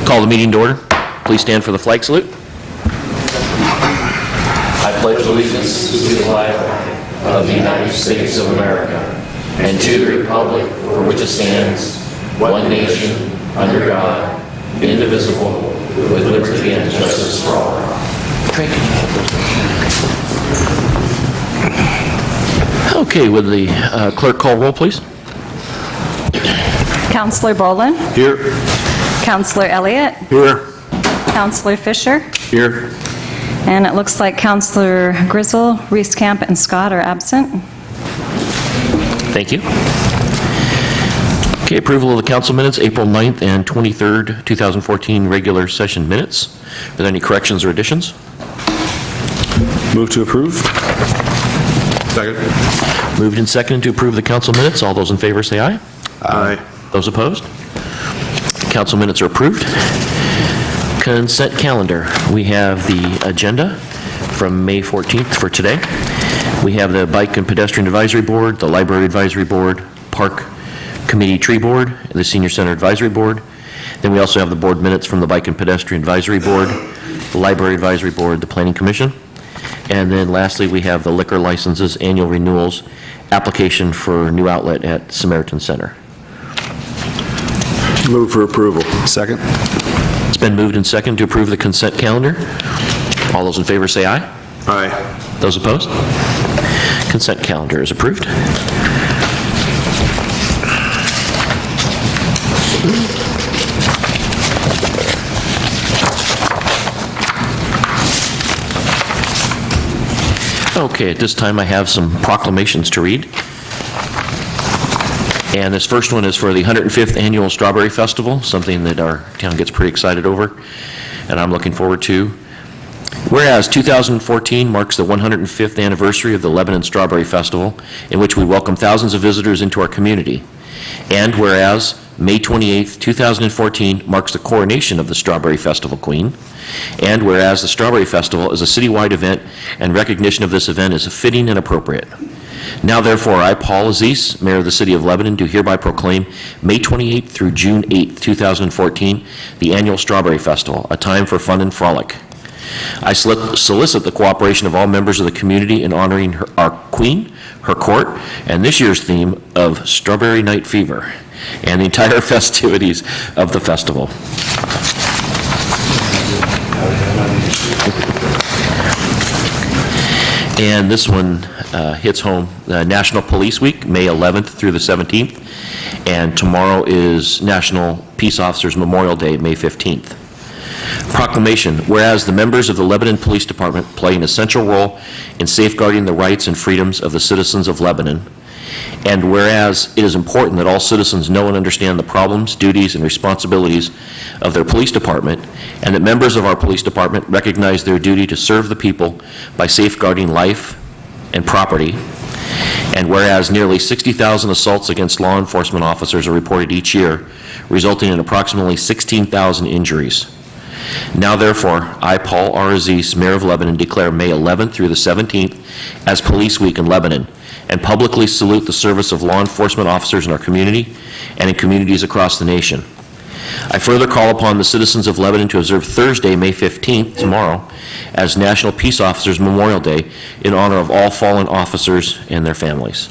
Call the meeting to order. Please stand for the flag salute. I pledge allegiance to the flag of the United States of America and to the republic for which it stands, one nation, under God, indivisible, with liberty and justice for all. Okay, would the clerk call roll, please? Councillor Bolin? Here. Councillor Elliott? Here. Councillor Fisher? Here. And it looks like Councillor Grizzle, Rees-Camp, and Scott are absent. Thank you. Okay, approval of the council minutes, April 9th and 23rd, 2014 regular session minutes. Are there any corrections or additions? Move to approve. Second. Moved and seconded to approve the council minutes. All those in favor say aye. Aye. Those opposed? Council minutes are approved. Consent calendar. We have the agenda from May 14th for today. We have the Bike and Pedestrian Advisory Board, the Library Advisory Board, Park Committee Tree Board, the Senior Center Advisory Board. Then we also have the board minutes from the Bike and Pedestrian Advisory Board, the Library Advisory Board, the Planning Commission. And then lastly, we have the liquor licenses, annual renewals, application for new outlet at Samaritan Center. Move for approval. Second. It's been moved and seconded to approve the consent calendar. All those in favor say aye. Aye. Those opposed? Consent calendar is approved. Okay, at this time I have some proclamations to read. And this first one is for the 105th Annual Strawberry Festival, something that our town gets pretty excited over, and I'm looking forward to. Whereas 2014 marks the 105th anniversary of the Lebanon Strawberry Festival, in which we welcome thousands of visitors into our community. And whereas May 28th, 2014 marks the coronation of the Strawberry Festival Queen. And whereas the Strawberry Festival is a citywide event and recognition of this event is fitting and appropriate. Now therefore, I, Paul Aziz, Mayor of the City of Lebanon, do hereby proclaim May 28th through June 8th, 2014, the annual Strawberry Festival, a time for fun and frolic. I solicit the cooperation of all members of the community in honoring our Queen, her court, and this year's theme of Strawberry Night Fever, and the entire festivities of the festival. And this one hits home. National Police Week, May 11th through the 17th, and tomorrow is National Peace Officers Memorial Day, May 15th. Proclamation, whereas the members of the Lebanon Police Department play an essential role in safeguarding the rights and freedoms of the citizens of Lebanon, and whereas it is important that all citizens know and understand the problems, duties, and responsibilities of their police department, and that members of our police department recognize their duty to serve the people by safeguarding life and property, and whereas nearly 60,000 assaults against law enforcement officers are reported each year, resulting in approximately 16,000 injuries. Now therefore, I, Paul R. Aziz, Mayor of Lebanon, declare May 11th through the 17th as Police Week in Lebanon, and publicly salute the service of law enforcement officers in our community and in communities across the nation. I further call upon the citizens of Lebanon to observe Thursday, May 15th, tomorrow, as National Peace Officers Memorial Day in honor of all fallen officers and their families.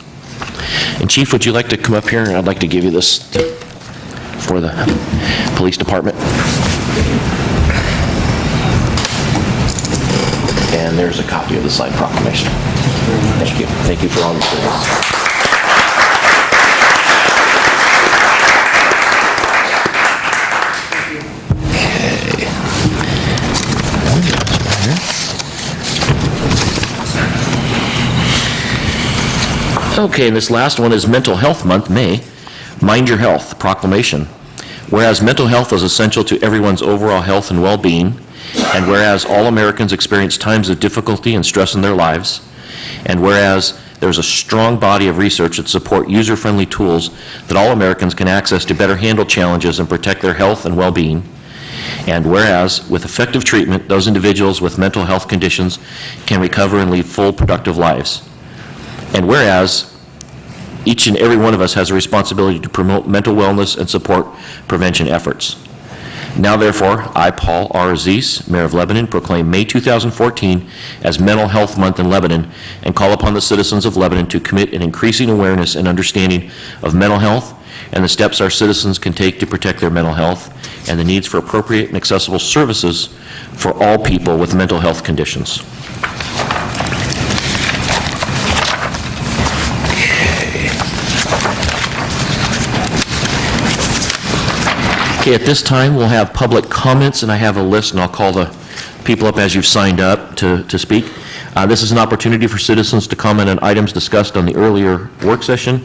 And Chief, would you like to come up here? I'd like to give you this for the police department. And there's a copy of the signed proclamation. Thank you. Thank you for all your service. Okay, and this last one is Mental Health Month, May. Mind Your Health Proclamation. Whereas mental health is essential to everyone's overall health and well-being, and whereas all Americans experience times of difficulty and stress in their lives, and whereas there's a strong body of research that support user-friendly tools that all Americans can access to better handle challenges and protect their health and well-being, and whereas with effective treatment, those individuals with mental health conditions can recover and lead full, productive lives. And whereas each and every one of us has a responsibility to promote mental wellness and support prevention efforts. Now therefore, I, Paul R. Aziz, Mayor of Lebanon, proclaim May 2014 as Mental Health Month in Lebanon and call upon the citizens of Lebanon to commit an increasing awareness and understanding of mental health and the steps our citizens can take to protect their mental health and the needs for appropriate and accessible services for all people with mental health conditions. Okay, at this time, we'll have public comments, and I have a list, and I'll call the people up as you've signed up to speak. This is an opportunity for citizens to comment on items discussed on the earlier work session.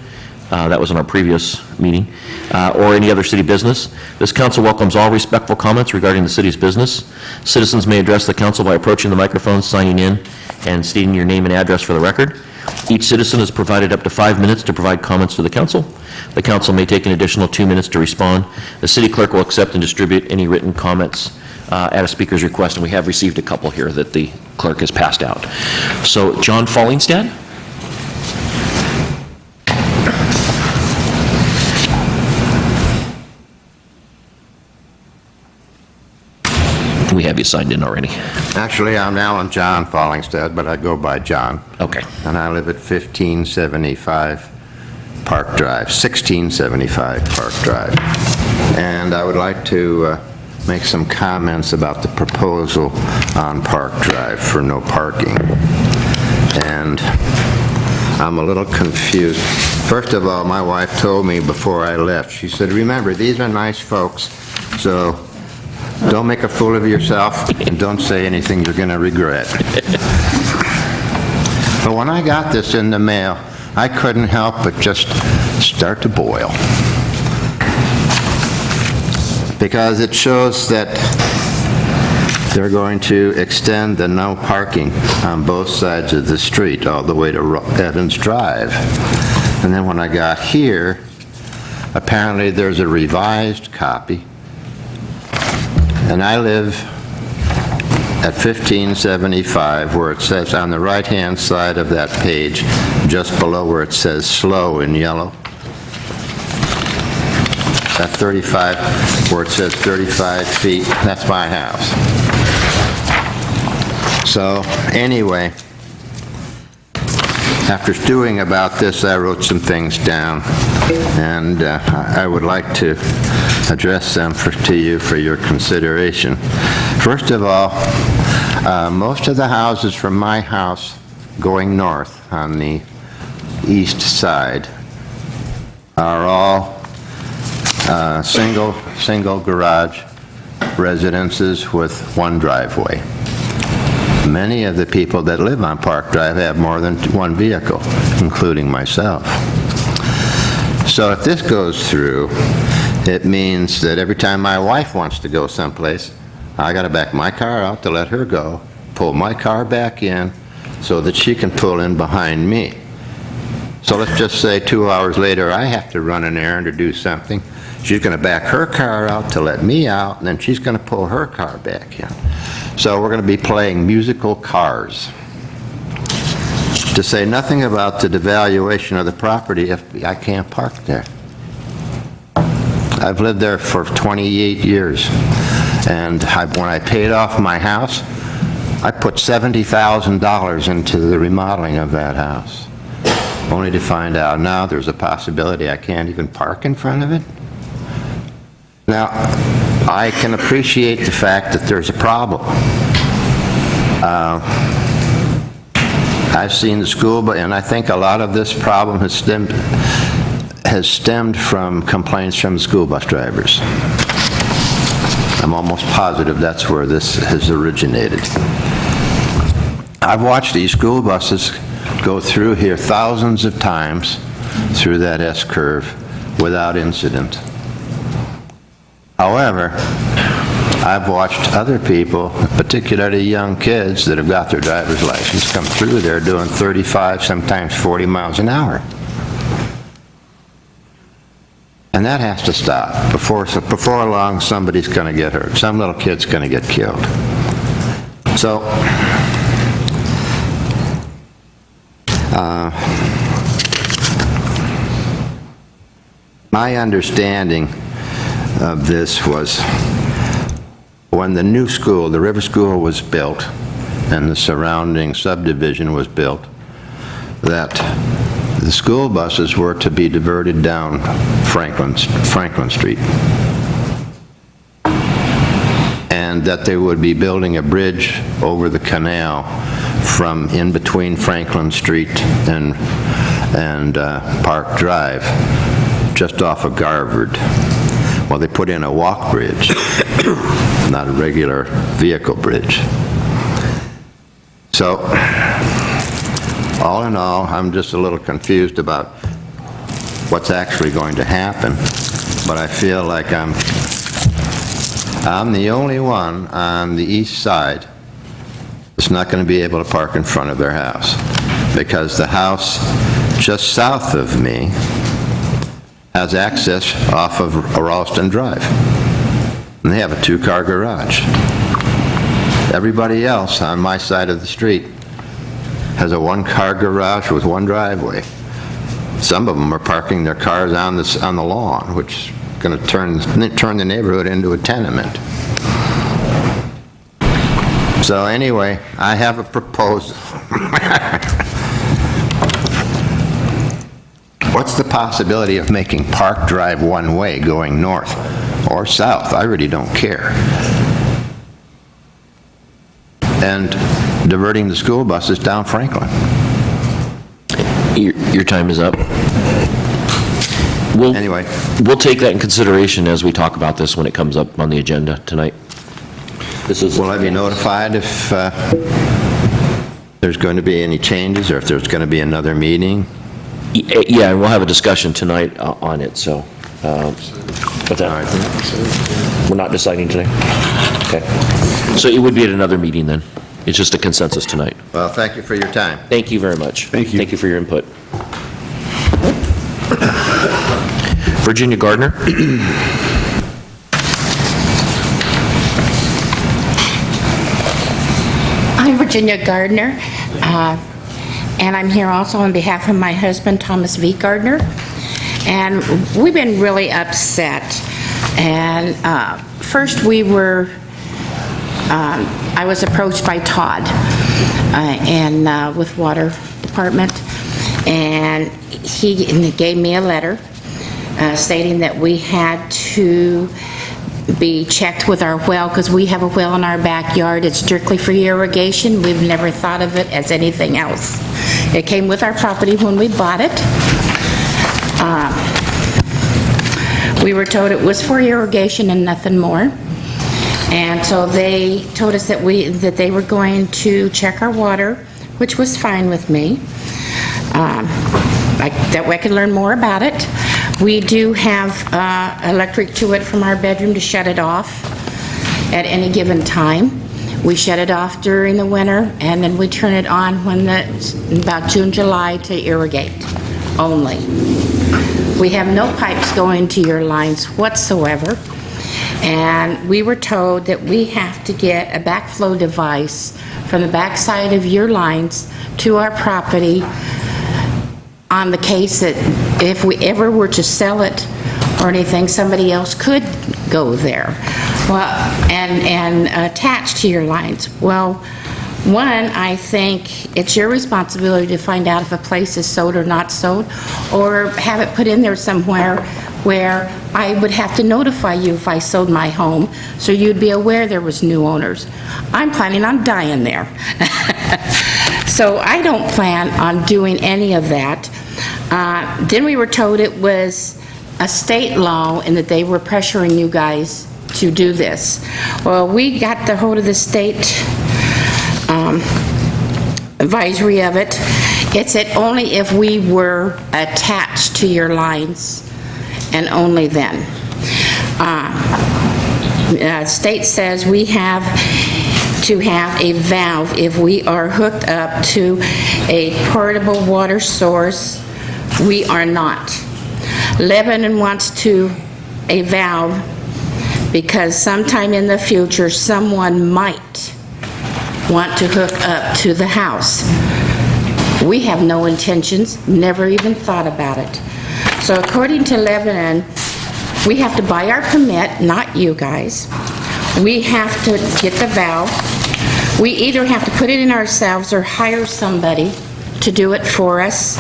That was in our previous meeting, or any other city business. This council welcomes all respectful comments regarding the city's business. Citizens may address the council by approaching the microphone, signing in, and stating your name and address for the record. Each citizen is provided up to 5 minutes to provide comments to the council. The council may take an additional 2 minutes to respond. The city clerk will accept and distribute any written comments at a speaker's request, and we have received a couple here that the clerk has passed out. So, John Fallingstad? We have you signed in already. Actually, I'm Alan John Fallingstead, but I go by John. Okay. And I live at 1575 Park Drive, 1675 Park Drive. And I would like to make some comments about the proposal on Park Drive for no parking. And I'm a little confused. First of all, my wife told me before I left, she said, remember, these are nice folks, so don't make a fool of yourself and don't say anything you're going to regret. But when I got this in the mail, I couldn't help but just start to boil. Because it shows that they're going to extend the no parking on both sides of the street all the way to Evans Drive. And then when I got here, apparently there's a revised copy. And I live at 1575, where it says on the right-hand side of that page, just below where it says slow in yellow. That 35, where it says 35 feet, that's my house. So anyway, after stewing about this, I wrote some things down, and I would like to address them to you for your consideration. First of all, most of the houses from my house going north on the east side are all single garage residences with one driveway. Many of the people that live on Park Drive have more than one vehicle, including myself. So if this goes through, it means that every time my wife wants to go someplace, I got to back my car out to let her go, pull my car back in so that she can pull in behind me. So let's just say 2 hours later I have to run an errand or do something. She's going to back her car out to let me out, and then she's going to pull her car back in. So we're going to be playing musical cars. To say nothing about the devaluation of the property if I can't park there. I've lived there for 28 years, and when I paid off my house, I put $70,000 into the remodeling of that house, only to find out now there's a possibility I can't even park in front of it. Now, I can appreciate the fact that there's a problem. I've seen the school, and I think a lot of this problem has stemmed from complaints from the school bus drivers. I'm almost positive that's where this has originated. I've watched these school buses go through here thousands of times through that S-curve without incident. However, I've watched other people, particularly young kids that have got their driver's license, come through there doing 35, sometimes 40 miles an hour. And that has to stop. Before long, somebody's going to get hurt. Some little kid's going to get killed. So, my understanding of this was when the new school, the River School, was built and the surrounding subdivision was built, that the school buses were to be diverted down Franklin Street, and that they would be building a bridge over the canal from in between Franklin Street and Park Drive, just off of Garvard. Well, they put in a walk bridge, not a regular vehicle bridge. So, all in all, I'm just a little confused about what's actually going to happen, but I feel like I'm the only one on the east side that's not going to be able to park in front of their house, because the house just south of me has access off of Ralston Drive, and they have a two-car garage. Everybody else on my side of the street has a one-car garage with one driveway. Some of them are parking their cars on the lawn, which is going to turn the neighborhood into a tenement. So anyway, I have a proposal. What's the possibility of making Park Drive one-way going north or south? I really don't care. And diverting the school buses down Franklin. Your time is up. Anyway. We'll take that in consideration as we talk about this when it comes up on the agenda tonight. Will I be notified if there's going to be any changes, or if there's going to be another meeting? Yeah, and we'll have a discussion tonight on it, so, but that, we're not deciding today? Okay. So it would be at another meeting then? It's just a consensus tonight? Well, thank you for your time. Thank you very much. Thank you. Thank you for your input. Virginia Gardner? I'm Virginia Gardner, and I'm here also on behalf of my husband, Thomas V. Gardner. And we've been really upset. And first we were, I was approached by Todd with Water Department, and he gave me a letter stating that we had to be checked with our well, because we have a well in our backyard. It's strictly for irrigation. We've never thought of it as anything else. It came with our property when we bought it. We were told it was for irrigation and nothing more. And so they told us that they were going to check our water, which was fine with me. That way I could learn more about it. We do have electric to it from our bedroom to shut it off at any given time. We shut it off during the winter, and then we turn it on when about June, July to irrigate only. We have no pipes going to your lines whatsoever, and we were told that we have to get a backflow device from the backside of your lines to our property on the case that if we ever were to sell it or anything, somebody else could go there. Well, and attach to your lines. Well, one, I think it's your responsibility to find out if a place is sold or not sold, or have it put in there somewhere where I would have to notify you if I sold my home, so you'd be aware there was new owners. I'm planning on dying there. So I don't plan on doing any of that. Then we were told it was a state law and that they were pressuring you guys to do this. Well, we got the hold of the state advisory of it. It's that only if we were attached to your lines, and only then. State says we have to have a valve if we are hooked up to a portable water source. We are not. Lebanon wants a valve because sometime in the future someone might want to hook up to the house. We have no intentions, never even thought about it. So according to Lebanon, we have to buy our permit, not you guys. we have to get the valve. We either have to put it in ourselves or hire somebody to do it for us.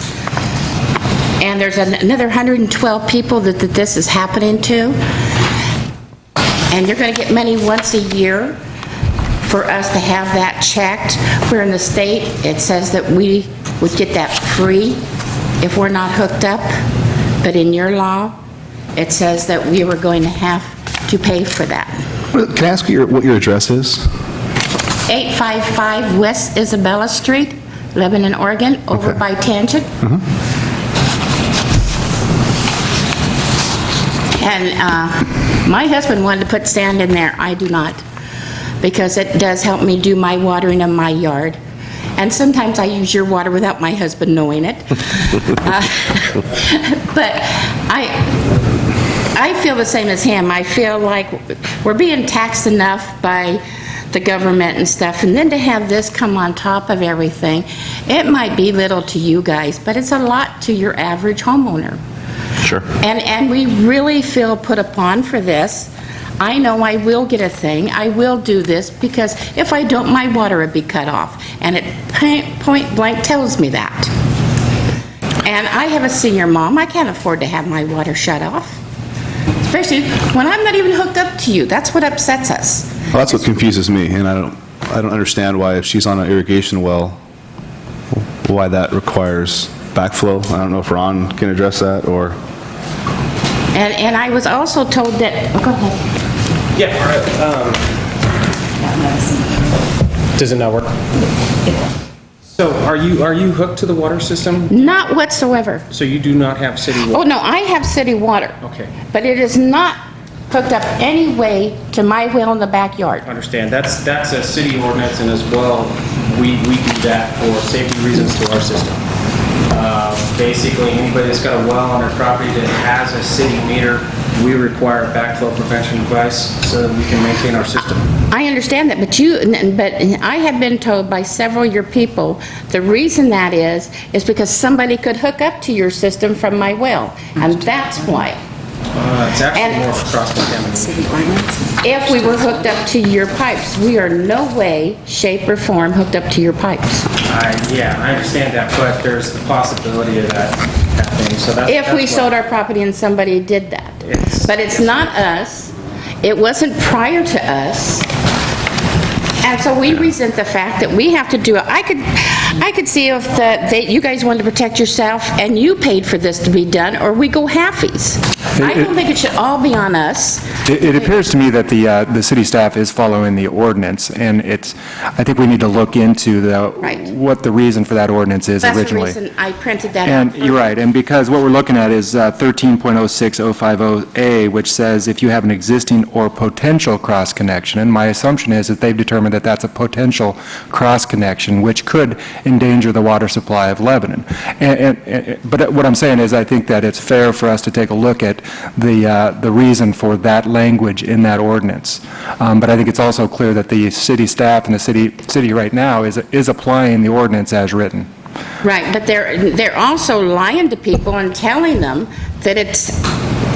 And there's another 112 people that this is happening to. And you're going to get money once a year for us to have that checked. Where in the state, it says that we would get that free if we're not hooked up. But in your law, it says that we were going to have to pay for that. Can I ask you what your address is? 855 West Isabella Street, Lebanon, Oregon, over by Tangent. And my husband wanted to put sand in there. I do not, because it does help me do my watering in my yard. And sometimes I use your water without my husband knowing it. But I feel the same as him. I feel like we're being taxed enough by the government and stuff, and then to have this come on top of everything, it might be little to you guys, but it's a lot to your average homeowner. Sure. And we really feel put upon for this. I know I will get a thing. I will do this, because if I don't, my water would be cut off. And it point blank tells me that. And I have a senior mom. I can't afford to have my water shut off. Especially when I'm not even hooked up to you. That's what upsets us. Well, that's what confuses me, and I don't understand why, if she's on an irrigation well, why that requires backflow. I don't know if Ron can address that, or... And I was also told that... Oh, go ahead. Yeah, does it not work? So are you hooked to the water system? Not whatsoever. So you do not have city water? Oh, no, I have city water. Okay. But it is not hooked up any way to my well in the backyard. Understand, that's a city ordinance, and as well, we do that for safety reasons to our system. Basically, anybody that's got a well on their property that has a city meter, we require backflow prevention device so that we can maintain our system. I understand that, but I have been told by several of your people, the reason that is because somebody could hook up to your system from my well, and that's why. It's actually more for cross-contamination. If we were hooked up to your pipes, we are no way, shape, or form hooked up to your pipes. Yeah, I understand that, but there's the possibility of that happening, so that's... If we that's sold why- our property and somebody did that. But it's not us. It wasn't prior to us. And so we resent the fact that we have to do it. I could see if you guys wanted to protect yourself and you paid for this to be done, or we go halfies. I don't think it should all be on us. It appears to me that the city staff is following the ordinance, and I think we need to look into Right. what the reason for that ordinance is originally. That's the reason I printed that out. And you're right, and because what we're looking at is 13.06050A, which says if you have an existing or potential cross-connection, and my assumption is that they've determined that that's a potential cross-connection, which could endanger the water supply of Lebanon. But what I'm saying is I think that it's fair for us to take a look at the reason for that language in that ordinance. But I think it's also clear that the city staff and the city right now is applying the ordinance as written. Right, but they're also lying to people and telling them that it's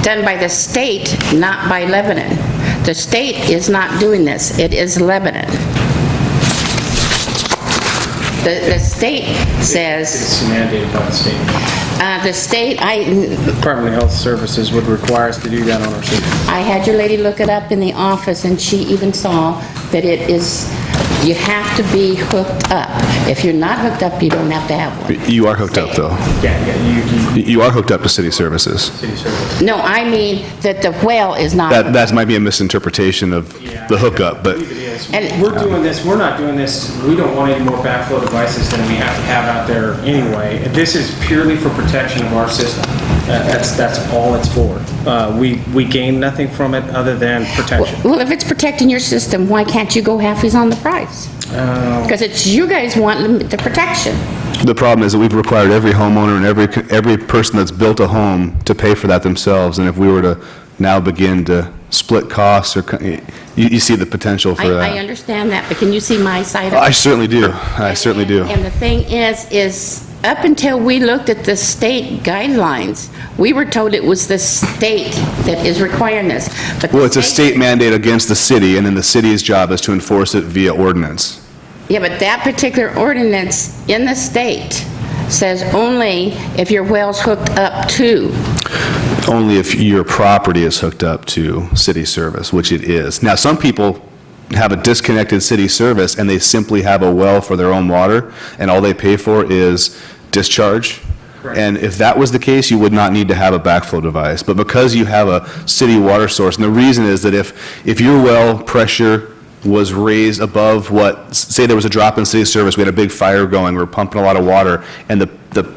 done by the state, not by Lebanon. The state is not doing this. It is Lebanon. The state says... It's mandated by the state. The state, Department of Health Services would require us to do that on our system. I had your lady look it up in the office, and she even saw that it is, you have to be hooked up. If you're not hooked up, you don't have to have one. You are hooked up, though. Yeah, You are hooked up to city services. city service. No, I mean that the well is not. That might be a misinterpretation of the hookup, but... I believe it is. And- We're doing this, we're not doing this, we don't want any more backflow devices than we have to have out there anyway. This is purely for protection of our system. That's all it's for. We gain nothing from it other than protection. Well, if it's protecting your system, why can't you go halfies on the price? Because it's you guys want the protection. The problem is that we've required every homeowner and every person that's built a home to pay for that themselves, and if we were to now begin to split costs, or you see the potential for that. I understand that, but can you see my side of it? I certainly do. I certainly do. And the thing is up until we looked at the state guidelines, we were told it was the state that is requiring this. But the Well, it's a state mandate against the city, and then the city's job is to enforce it via ordinance. Yeah, but that particular ordinance in the state says only if your well's hooked up to. Only if your property is hooked up to city service, which it is. Now, some people have a disconnected city service and they simply have a well for their own water, and all they pay for is discharge. And if that was the case, you would not need to have a backflow device. But because you have a city water source, and the reason is that if your well pressure was raised above what, say there was a drop in city service, we had a big fire going, we were pumping a lot of water, and the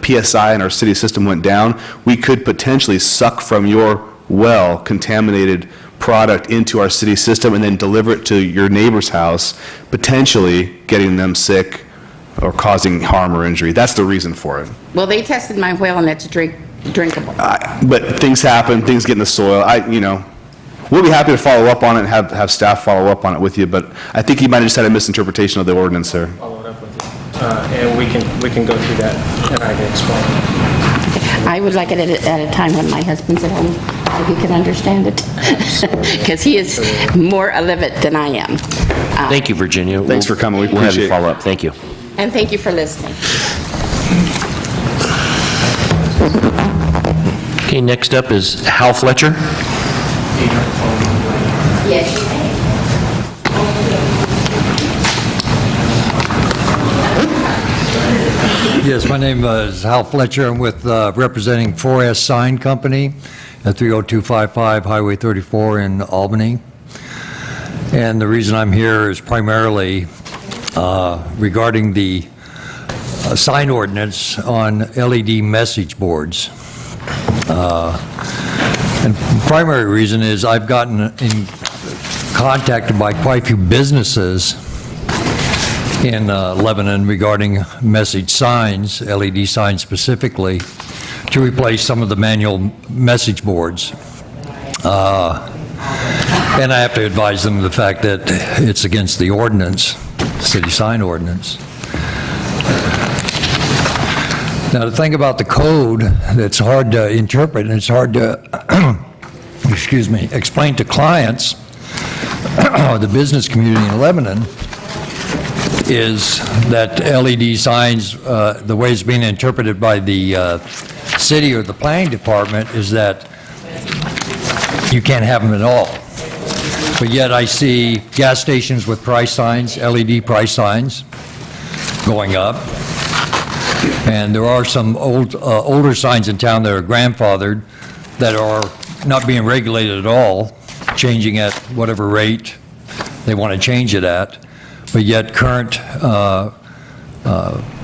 PSI in our city system went down, we could potentially suck from your well contaminated product into our city system and then deliver it to your neighbor's house, potentially getting them sick or causing harm or injury. That's the reason for it. Well, they tested my well and it's drinkable. But things happen, things get in the soil. We'll be happy to follow up on it and have staff follow up on it with you, but I think you might have just had a misinterpretation of the ordinance there. Follow it up with you. And we can go through that, and I can explain. I would like it at a time when my husband's at home, so he can understand it. Because he is more illiterate than I am. Thank you, Virginia. Thanks for coming. We We'll have you appreciate it. follow up. Thank you. And thank you for listening. Okay, next up is Hal Fletcher. Yes, you may. Yes, my name is Hal Fletcher. I'm with representing 4S Sign Company at 30255 Highway 34 in Albany. And the reason I'm here is primarily regarding the sign ordinance on LED message boards. And the primary reason is I've gotten contacted by quite a few businesses in Lebanon regarding message signs, LED signs specifically, to replace some of the manual message boards. And I have to advise them of the fact that it's against the ordinance, city sign ordinance. Now, the thing about the code that's hard to interpret and it's hard to, explain to clients, the business community in Lebanon, is that LED signs, the way it's being interpreted by the city or the planning department is that you can't have them at all. But yet I see gas stations with price signs, LED price signs, going up. And there are some older signs in town that are grandfathered that are not being regulated at all, changing at whatever rate they want to change it at. But yet current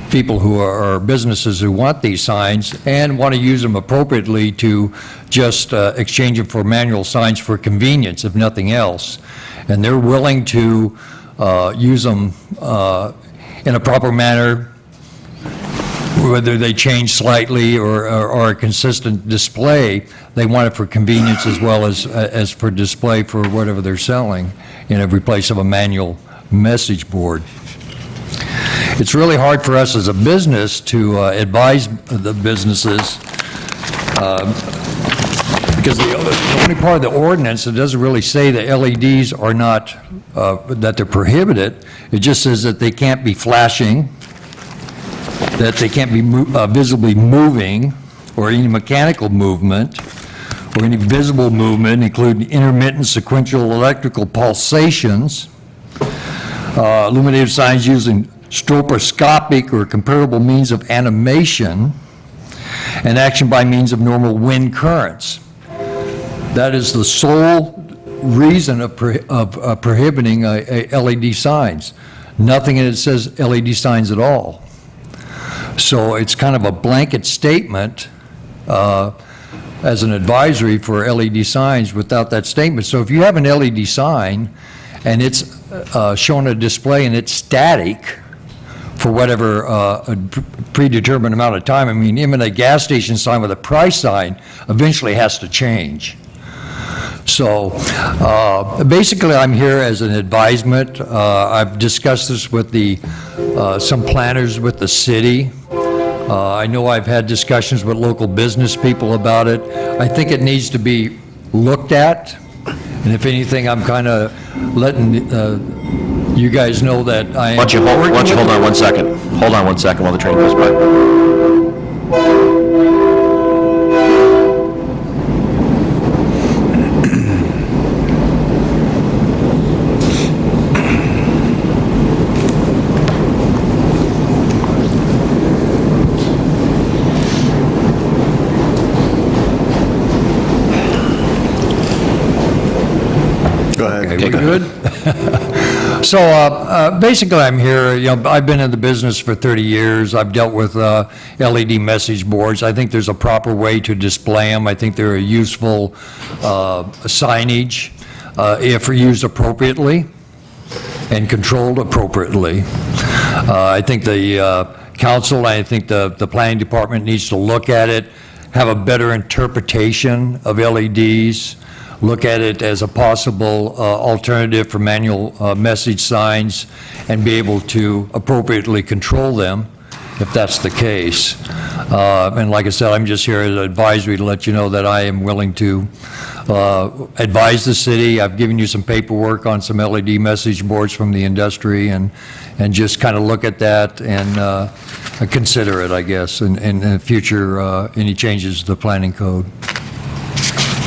people who are businesses who want these signs and want to use them appropriately to just exchange them for manual signs for convenience, if nothing else. And they're willing to use them in a proper manner, whether they change slightly or a consistent display. They want it for convenience as well as for display for whatever they're selling in every place of a manual message board. It's really hard for us as a business to advise the businesses because the only part of the ordinance, it doesn't really say that LEDs are not, that they're prohibited. It just says that they can't be flashing, that they can't be visibly moving, or any mechanical movement, or any visible movement, including intermittent sequential electrical pulsations, illuminative signs using stroboscopic or comparable means of animation, and action by means of normal wind currents. That is the sole reason of prohibiting LED signs. Nothing in it says LED signs at all. So it's kind of a blanket statement as an advisory for LED signs without that statement. So if you have an LED sign and it's showing a display and it's static for whatever a predetermined amount of time, I mean, even a gas station sign with a price sign eventually has to change. So basically, I'm here as an advisement. I've discussed this with some planners with the city. I know I've had discussions with local business people about it. I think it needs to be looked at, and if anything, I'm kind of letting you guys know that I am... Why don't you hold on 1 second? Hold on 1 second while the train goes by. Okay, we good? So basically, I'm here, I've been in the business for 30 years. I've dealt with LED message boards. I think there's a proper way to display them. I think they're a useful signage if used appropriately and controlled appropriately. I think the council, I think the planning department needs to look at it, have a better interpretation of LEDs, look at it as a possible alternative for manual message signs, and be able to appropriately control them if that's the case. And like I said, I'm just here as an advisory to let you know that I am willing to advise the city. I've given you some paperwork on some LED message boards from the industry, and just kind of look at that and consider it, I guess, in the future, any changes to the planning code.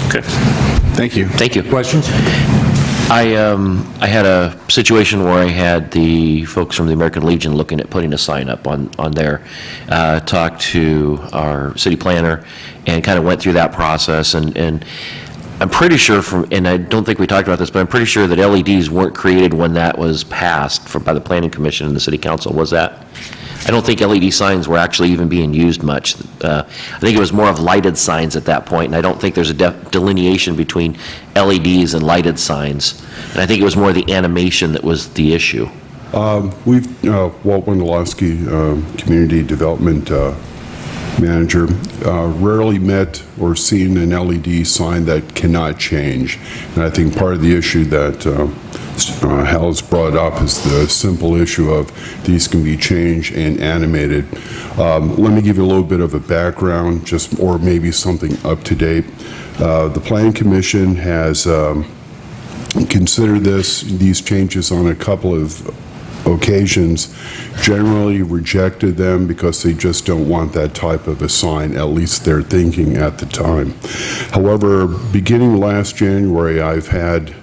Okay. Thank you. Thank you. Questions? I had a situation where I had the folks from the American Legion looking at putting a sign up on there. Talked to our city planner and kind of went through that process, and I'm pretty sure and I don't think we talked about this, but I'm pretty sure that LEDs weren't created when that was passed by the Planning Commission and the City Council, was that? I don't think LED signs were actually even being used much. I think it was more of lighted signs at that point, and I don't think there's a delineation between LEDs and lighted signs. And I think it was more the animation that was the issue. Walt Wondolowski, Community Development Manager, rarely met or seen an LED sign that cannot change. And I think part of the issue that Hal's brought up is the simple issue of these can be changed and animated. Let me give you a little bit of a background, or maybe something up to date. The Planning Commission has considered these changes on a couple of occasions, generally rejected them because they just don't want that type of a sign, at least they're thinking at the time. However, beginning last January, I've had,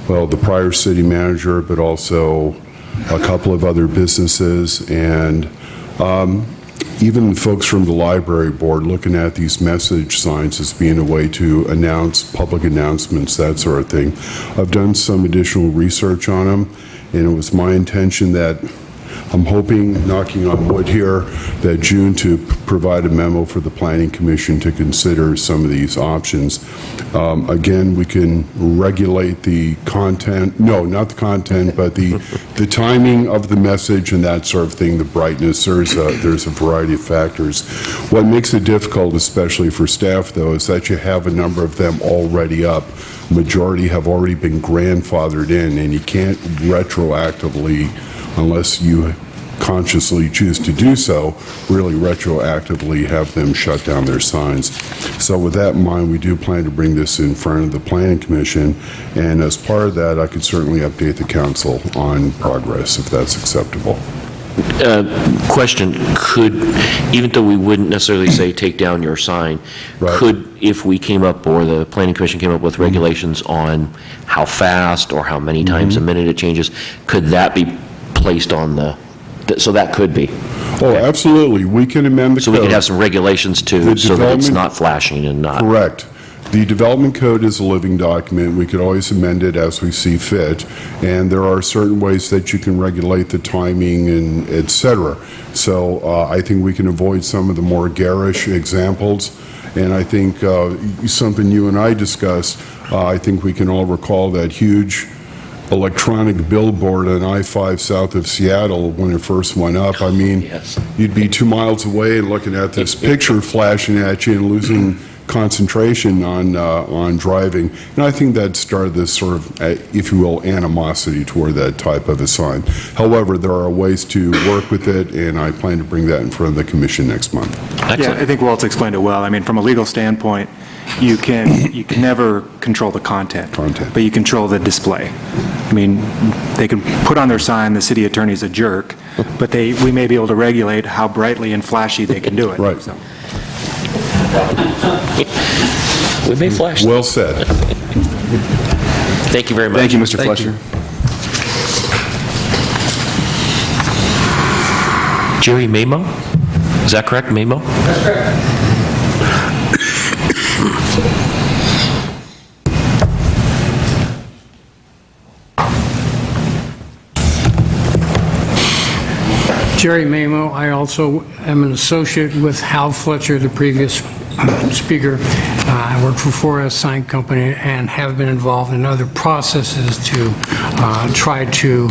the prior city manager, but also a couple of other businesses, and even folks from the library board looking at these message signs as being a way to announce public announcements, that sort of thing. I've done some additional research on them, and it was my intention that I'm hoping, knocking on wood here, that June to provide a memo for the Planning Commission to consider some of these options. Again, we can regulate the content, no, not the content, but the timing of the message and that sort of thing, the brightness. There's a variety of factors. What makes it difficult, especially for staff, though, is that you have a number of them already up. Majority have already been grandfathered in, and you can't retroactively, unless you consciously choose to do so, really retroactively have them shut down their signs. So with that in mind, we do plan to bring this in front of the Planning Commission, and as part of that, I could certainly update the council on progress if that's acceptable. Question, even though we wouldn't necessarily say take down your sign, Right. could, if we came up, or the Planning Commission came up with regulations on how fast or how many times a minute it changes, could that be placed on so that could be? Oh, absolutely. We can amend the code. So we could have some regulations too, The so that it's development- not flashing and not... Correct. The development code is a living document. We could always amend it as we see fit, and there are certain ways that you can regulate the timing and et cetera. So I think we can avoid some of the more garish examples, and I think something you and I discussed, I think we can all recall that huge electronic billboard on I-5 south of Seattle when it first went up. I mean, Yes. you'd be 2 miles away and looking at this picture flashing at you and losing concentration on driving. And I think that started this sort of, if you will, animosity toward that type of a sign. However, there are ways to work with it, and I plan to bring that in front of the commission next month. Yeah, I think Walt's explained it well. I mean, from a legal standpoint, you can never control the content, but you control the display. I mean, they can put on their sign, "The city attorney's a jerk," but we may be able to regulate how brightly and flashy they can do it. Right. So. We may flash. Well said. Thank you very much. Thank you, Mr. Fletcher. Jerry Mamo? Is that correct, Mamo? That's correct. Jerry Mamo. I also am an associate with Hal Fletcher, the previous speaker. I work for 4S Sign Company and have been involved in other processes to try to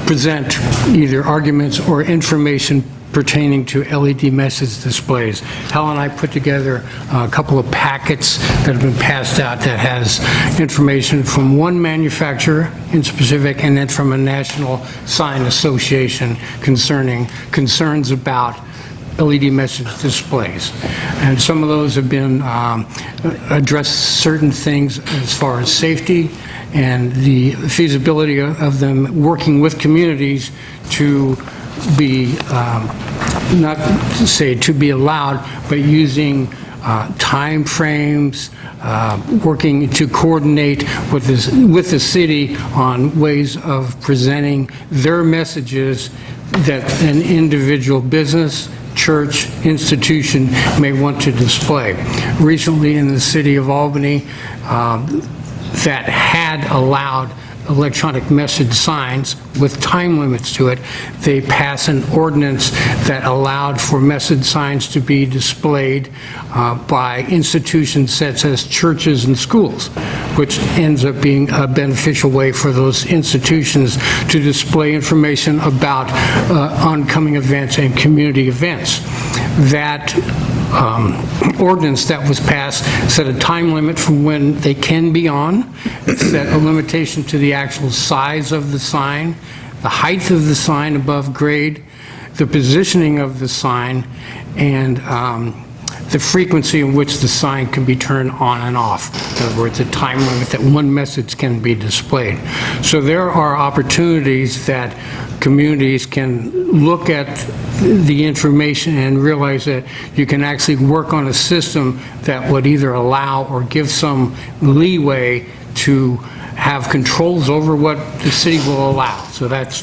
present either arguments or information pertaining to LED message displays. Hal and I put together a couple of packets that have been passed out that has information from one manufacturer in specific and then from a national sign association concerning concerns about LED message displays. And some of those have been addressed certain things as far as safety and the feasibility of them working with communities to be, not to say to be allowed, but using time frames, working to coordinate with the city on ways of presenting their messages that an individual business, church, institution may want to display. Recently in the city of Albany, that had allowed electronic message signs with time limits to it, they passed an ordinance that allowed for message signs to be displayed by institutions such as churches and schools, which ends up being a beneficial way for those institutions to display information about oncoming events and community events. That ordinance that was passed set a time limit for when they can be on. It set a limitation to the actual size of the sign, the height of the sign above grade, the positioning of the sign, and the frequency in which the sign can be turned on and off. In other words, a time limit that one message can be displayed. So there are opportunities that communities can look at the information and realize that you can actually work on a system that would either allow or give some leeway to have controls over what the city will allow. So that's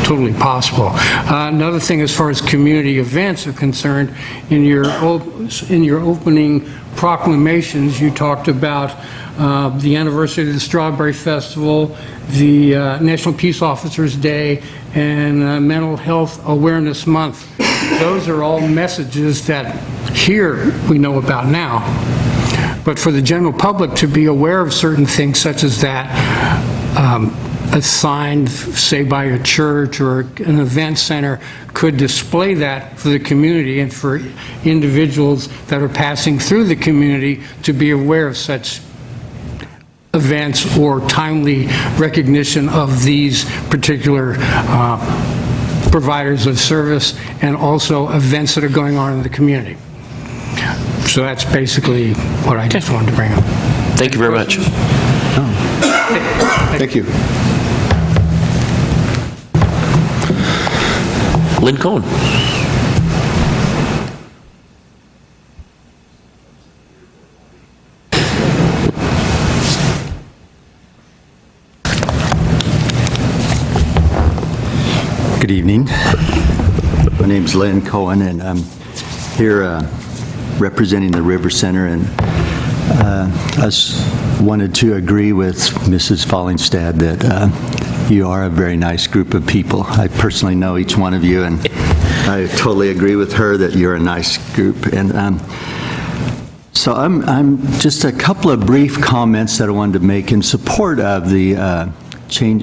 totally possible. Another thing, as far as community events are concerned, in your opening proclamations, you talked about the anniversary of the Strawberry Festival, the National Peace Officers Day, and Mental Health Awareness Month. Those are all messages that here we know about now. But for the general public to be aware of certain things such as that, a sign, say by a church or an event center, could display that for the community and for individuals that are passing through the community to be aware of such events or timely recognition of these particular providers of service and also events that are going on in the community. So that's basically what I just wanted to bring up. Thank you very much. Thank you. Lynn Cohen. Good evening. My name's Len Cohen, and I'm here representing the River Center, and I wanted to agree with Mrs. Fallingstad that you are a very nice group of people. I personally know each one of you, and I totally agree with her that you're a nice group. And so I'm just a couple of brief comments that I wanted to make in support of the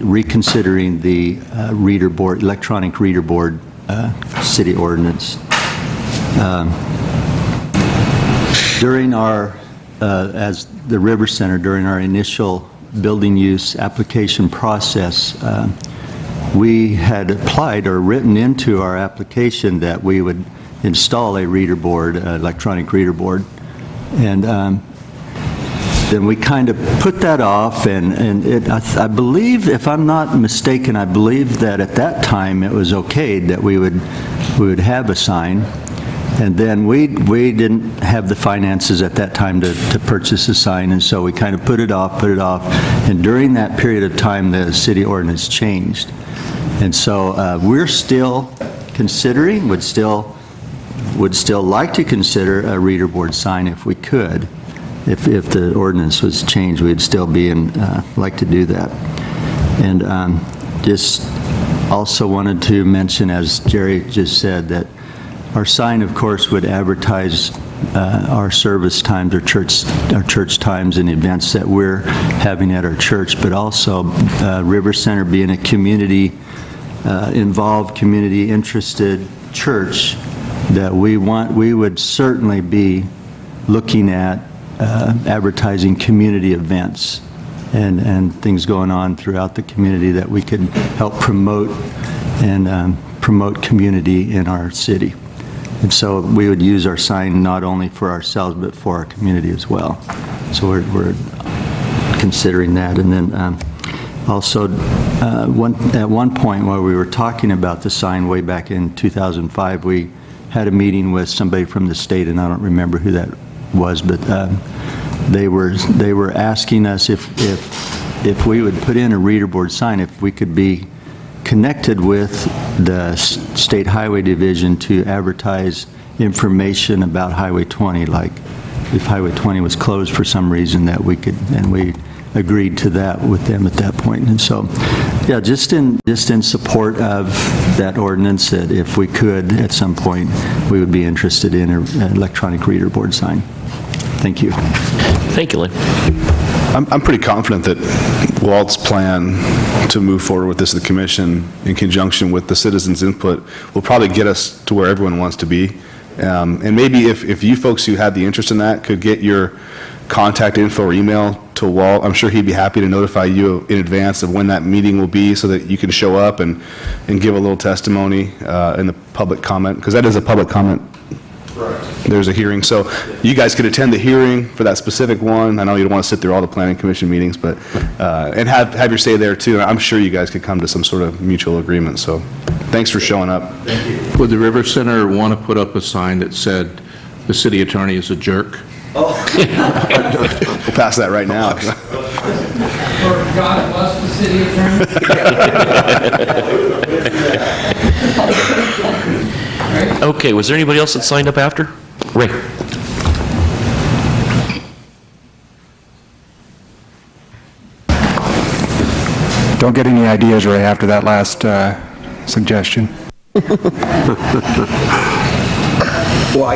reconsidering the reader board, electronic reader board city ordinance. During our, as the River Center, during our initial building use application process, we had applied or written into our application that we would install a reader board, electronic reader board. And then we kind of put that off, and I believe, if I'm not mistaken, I believe that at that time it was okayed that we would have a sign. And then we didn't have the finances at that time to purchase a sign, and so we kind of put it off. And during that period of time, the city ordinance changed. And so we're still considering, would still like to consider a reader board sign if we could. If the ordinance was changed, we'd still be like to do that. And just also wanted to mention, as Jerry just said, that our sign, of course, would advertise our service times, our church times and events that we're having at our church, but also River Center being a community involved, community interested church, that we would certainly be looking at advertising community events and things going on throughout the community that we could help promote and promote community in our city. And so we would use our sign not only for ourselves but for our community as well. So we're considering that. And then also at one point while we were talking about the sign way back in 2005, we had a meeting with somebody from the state, and I don't remember who that was, but they were asking us if we would put in a reader board sign, if we could be connected with the State Highway Division to advertise information about Highway 20, like if Highway 20 was closed for some reason, that we could, and we agreed to that with them at that point. And so, yeah, just in support of that ordinance, that if we could at some point, we would be interested in an electronic reader board sign. Thank you. Thank you, Lynn. I'm pretty confident that Walt's plan to move forward with this in the commission in conjunction with the citizens' input will probably get us to where everyone wants to be. And maybe if you folks who had the interest in that could get your contact info or email to Walt, I'm sure he'd be happy to notify you in advance of when that meeting will be so that you can show up and give a little testimony in the public comment, because that is a public comment. There's a hearing, so you guys could attend the hearing for that specific one. I know you don't want to sit through all the planning commission meetings, but and have your say there too. I'm sure you guys could come to some sort of mutual agreement. So, thanks for showing up. Thank you. Would the River Center want to put up a sign that said the city attorney is a jerk? We'll pass that right now. Or God bless the city attorney. Okay, was there anybody else that signed up after? Ray. Don't get any ideas, Ray, after that last suggestion. Well,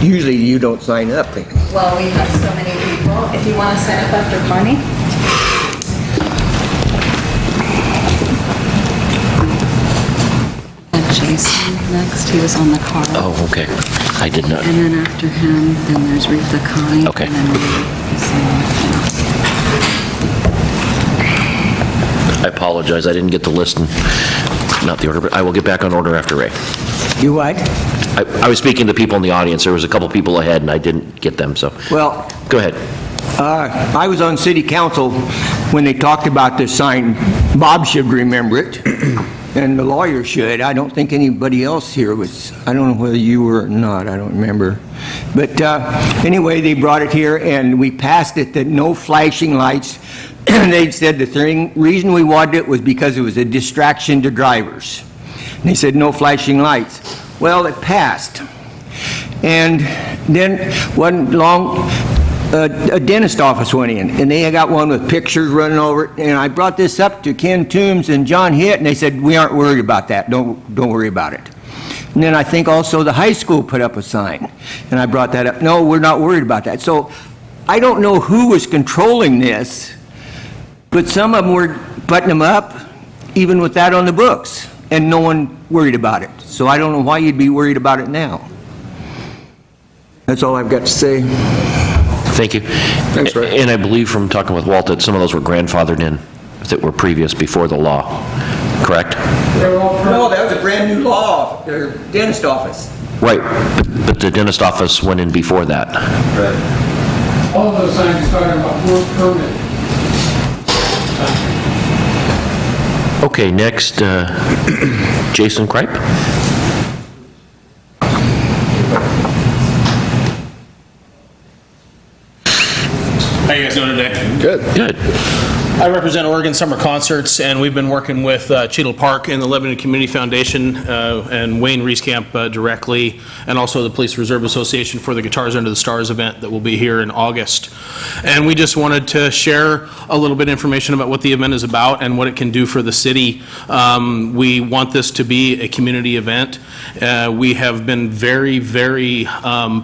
usually you don't sign up. Well, we have so many people. If you want to sign up after Barney. Jason next, he was on the card. Oh, okay. I did not. And then after him, then there's Rita Connie. Okay. And then I apologize, I didn't get the list and not the order, but I will get back on order after Ray. You what? I was speaking to people in the audience. There was a couple people ahead, and I didn't get them, so. Well, Go ahead. I was on city council when they talked about this sign. Bob should remember it, and the lawyer should. I don't think anybody else here was. I don't know whether you were or not. I don't remember. But anyway, they brought it here, and we passed it that no flashing lights. They said the reason we wanted it was because it was a distraction to drivers. And they said no flashing lights. Well, it passed. And then one long, a dentist office went in, and they got one with pictures running over it. And I brought this up to Ken Toombs and John Hitt, and they said, we aren't worried about that. Don't worry about it. And then I think also the high school put up a sign, and I brought that up. No, we're not worried about that. So I don't know who was controlling this, but some of them were putting them up, even with that on the books, and no one worried about it. So I don't know why you'd be worried about it now. That's all I've got to say. Thank you. Thanks, Ray. And I believe from talking with Walt that some of those were grandfathered in that were previous before the law, correct? No, that was a brand-new law, their dentist office. Right, but the dentist office went in before that. Right. All of those signs talking about work permit. Okay, next, Jason Kripe. How you guys doing today? Good. I represent Oregon Summer Concerts, and we've been working with Cheadle Park and the Lebanon Community Foundation and Wayne Rieskamp directly, and also the Police Reserve Association for the Guitars Under the Stars event that will be here in August. And we just wanted to share a little bit of information about what the event is about and what it can do for the city. We want this to be a community event. We have been very, very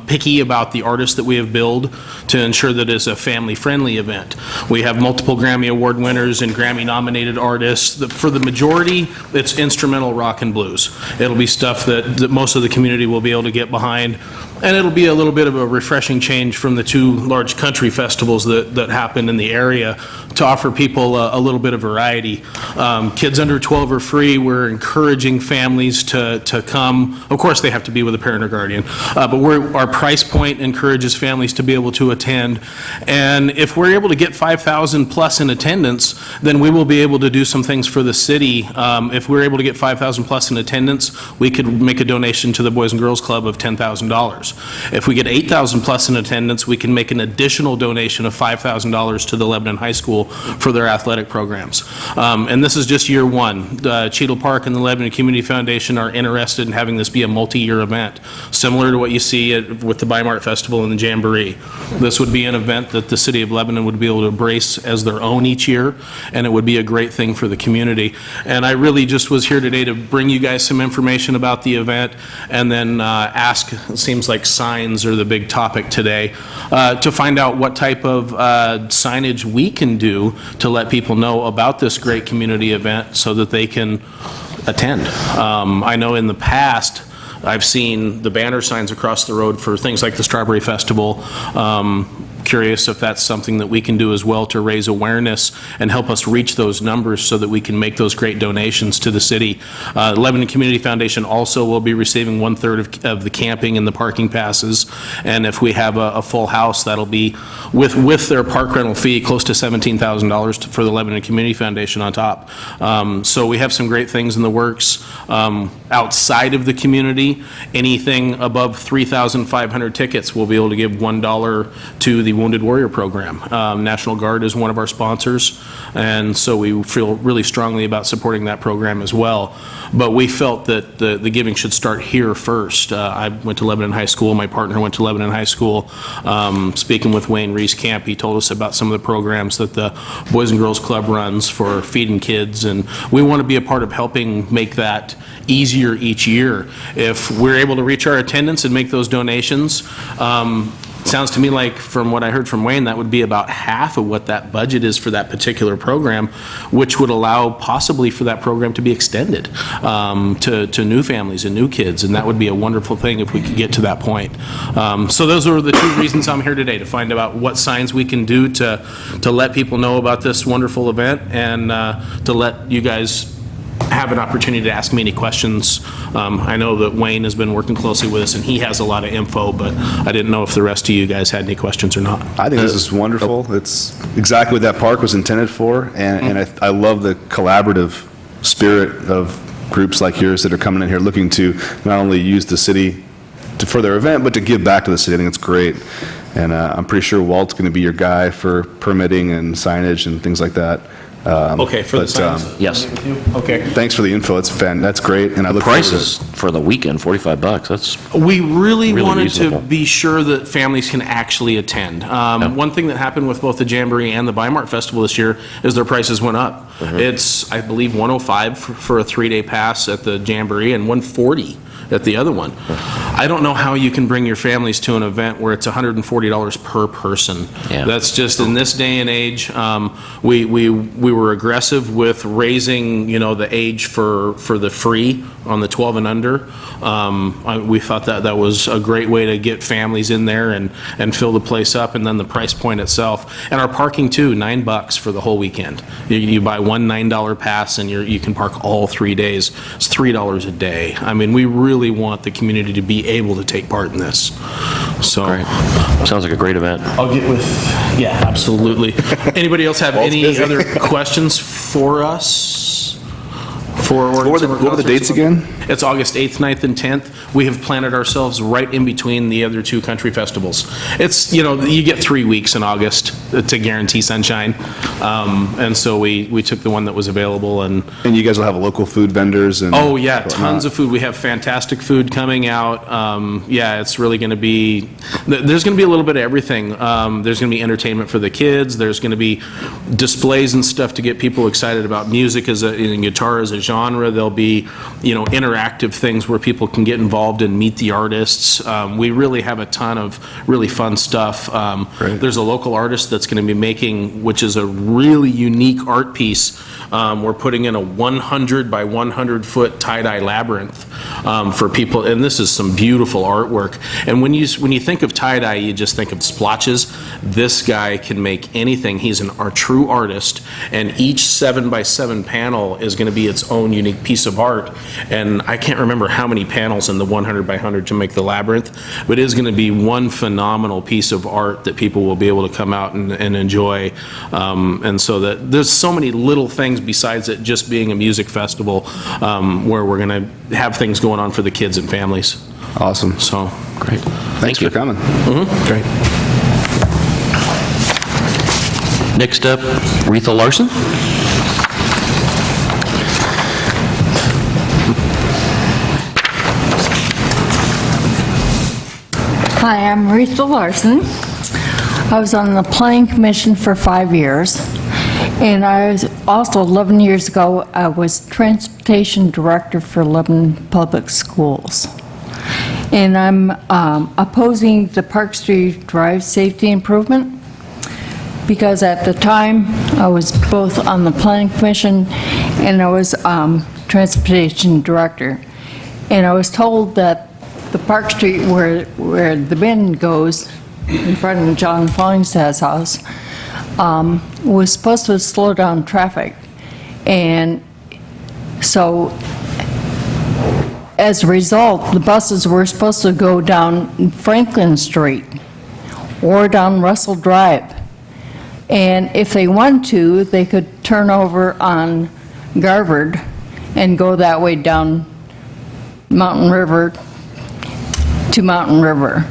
picky about the artists that we have billed to ensure that it's a family-friendly event. We have multiple Grammy Award winners and Grammy-nominated artists. For the majority, it's instrumental rock and blues. It'll be stuff that most of the community will be able to get behind, and it'll be a little bit of a refreshing change from the two large country festivals that happen in the area to offer people a little bit of variety. Kids under 12 are free. We're encouraging families to come. Of course, they have to be with a parent or guardian, but our price point encourages families to be able to attend. And if we're able to get 5,000 plus in attendance, then we will be able to do some things for the city. If we're able to get 5,000 plus in attendance, we could make a donation to the Boys and Girls Club of $10,000. If we get 8,000 plus in attendance, we can make an additional donation of $5,000 to the Lebanon High School for their athletic programs. And this is just year one. Cheadle Park and the Lebanon Community Foundation are interested in having this be a multi-year event, similar to what you see with the Bi-Mart Festival and the Jamboree. This would be an event that the city of Lebanon would be able to embrace as their own each year, and it would be a great thing for the community. And I really just was here today to bring you guys some information about the event, and then ask, it seems like signs are the big topic today, to find out what type of signage we can do to let people know about this great community event so that they can attend. I know in the past, I've seen the banner signs across the road for things like the Strawberry Festival. Curious if that's something that we can do as well to raise awareness and help us reach those numbers so that we can make those great donations to the city. Lebanon Community Foundation also will be receiving 1/3 of the camping and the parking passes, and if we have a full house, that'll be with their park rental fee close to $17,000 for the Lebanon Community Foundation on top. So we have some great things in the works outside of the community. Anything above 3,500 tickets, we'll be able to give $1 to the Wounded Warrior Program. National Guard is one of our sponsors, and so we feel really strongly about supporting that program as well. But we felt that the giving should start here first. I went to Lebanon High School. My partner went to Lebanon High School. Speaking with Wayne Rieskamp, he told us about some of the programs that the Boys and Girls Club runs for feeding kids, and we want to be a part of helping make that easier each year. If we're able to reach our attendance and make those donations, sounds to me like, from what I heard from Wayne, that would be about half of what that budget is for that particular program, which would allow possibly for that program to be extended to new families and new kids, and that would be a wonderful thing if we could get to that point. So those are the two reasons I'm here today, to find out what signs we can do to let people know about this wonderful event, and to let you guys have an opportunity to ask me any questions. I know that Wayne has been working closely with us, and he has a lot of info, but I didn't know if the rest of you guys had any questions or not. I think this is wonderful. It's exactly what that park was intended for, and I love the collaborative spirit of groups like yours that are coming in here looking to not only use the city for their event, but to give back to the city. I think it's great. And I'm pretty sure Walt's going to be your guy for permitting and signage and things like that. Okay, for the signs? Yes. Okay. Thanks for the info. That's great, and I look forward to it. Prices for the weekend, $45. That's We really wanted reasonable. to be sure that families can actually attend. One thing that happened with both the Jamboree and the Bi-Mart Festival this year is their prices went up. It's, I believe, $105 for a 3-day pass at the Jamboree and $140 at the other one. I don't know how you can bring your families to an event where it's $140 per person. Yeah. That's just, in this day and age, we were aggressive with raising, the age for the free on the 12 and under. We thought that was a great way to get families in there and fill the place up, and then the price point itself. And our parking too, $9 for the whole weekend. You buy one $9 pass and you can park all 3 days. It's $3 a day. I mean, we really want the community to be able to take part in this. So, Great. Sounds like a great event. I'll get with, yeah, absolutely. Anybody else have any other questions for us? What were the dates again? It's August 8th, 9th, and 10th. We have planted ourselves right in between the other two country festivals. It's, you get 3 weeks in August to guarantee sunshine. And so we took the one that was available. And you guys will have local food vendors and... Oh, yeah, tons of food. We have fantastic food coming out. Yeah, it's really going to be... There's going to be a little bit of everything. There's going to be entertainment for the kids. There's going to be displays and stuff to get people excited about music and guitar as a genre. There'll be, interactive things where people can get involved and meet the artists. We really have a ton of really fun stuff. There's a local artist that's going to be making, which is a really unique art piece. We're putting in a 100 by 100 foot tie-dye labyrinth for people, and this is some beautiful artwork. And when you think of tie-dye, you just think of splotches. This guy can make anything. He's a true artist, and each 7 by 7 panel is going to be its own unique piece of art. And I can't remember how many panels in the 100 by 100 to make the labyrinth, but it is going to be one phenomenal piece of art that people will be able to come out and enjoy. And so that there's so many little things besides it just being a music festival, where we're going to have things going on for the kids and families. Awesome. So, Great. Thanks for coming. Great. Next up, Retha Larson. Hi, I'm Retha Larson. I was on the Planning Commission for 5 years, and I was also 11 years ago, I was Transportation Director for Lebanon Public Schools. And I'm opposing the Park Street Drive safety improvement because at the time I was both on the Planning Commission and I was Transportation Director. And I was told that the Park Street where the bend goes in front of John Fallingstad's house was supposed to slow down traffic. And so as a result, the buses were supposed to go down Franklin Street or down Russell Drive. And if they wanted to, they could turn over on Garvard and go that way down Mountain River to Mountain River,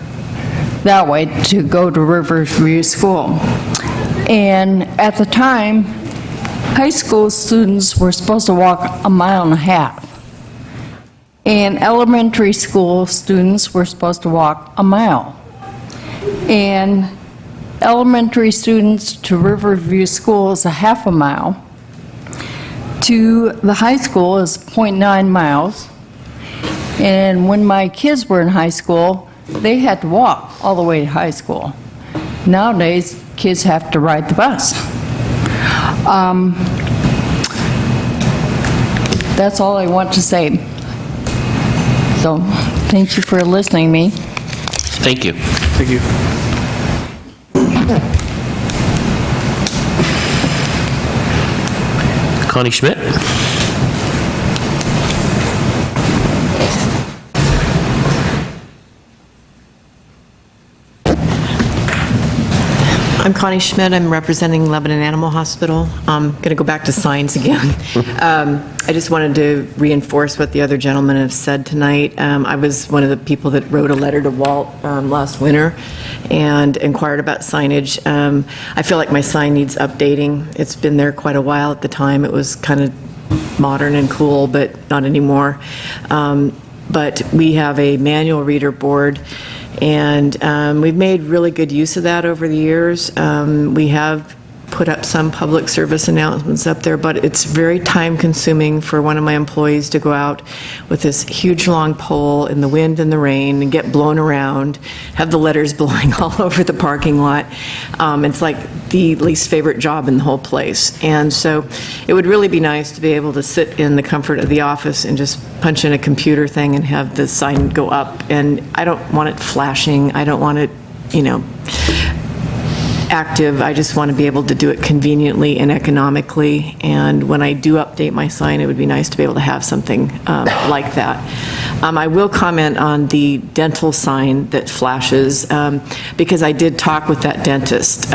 that way to go to Riverview School. And at the time, high school students were supposed to walk 1.5 miles. And elementary school students were supposed to walk 1 mile. And elementary students to Riverview School is 0.5 mile. To the high school is 0.9 miles. And when my kids were in high school, they had to walk all the way to high school. Nowadays, kids have to ride the bus. That's all I want to say. So, thank you for listening to me. Thank you. Thank you. Connie Schmidt. I'm Connie Schmidt. I'm representing Lebanon Animal Hospital. I'm going to go back to signs again. I just wanted to reinforce what the other gentlemen have said tonight. I was one of the people that wrote a letter to Walt last winter and inquired about signage. I feel like my sign needs updating. It's been there quite a while. At the time, it was kind of modern and cool, but not anymore. But we have a manual reader board, and we've made really good use of that over the years. We have put up some public service announcements up there, but it's very time-consuming for one of my employees to go out with this huge, long pole in the wind and the rain and get blown around, have the letters blowing all over the parking lot. It's like the least favorite job in the whole place. And so it would really be nice to be able to sit in the comfort of the office and just punch in a computer thing and have the sign go up. And I don't want it flashing. I don't want it, active. I just want to be able to do it conveniently and economically. And when I do update my sign, it would be nice to be able to have something like that. I will comment on the dental sign that flashes, because I did talk with that dentist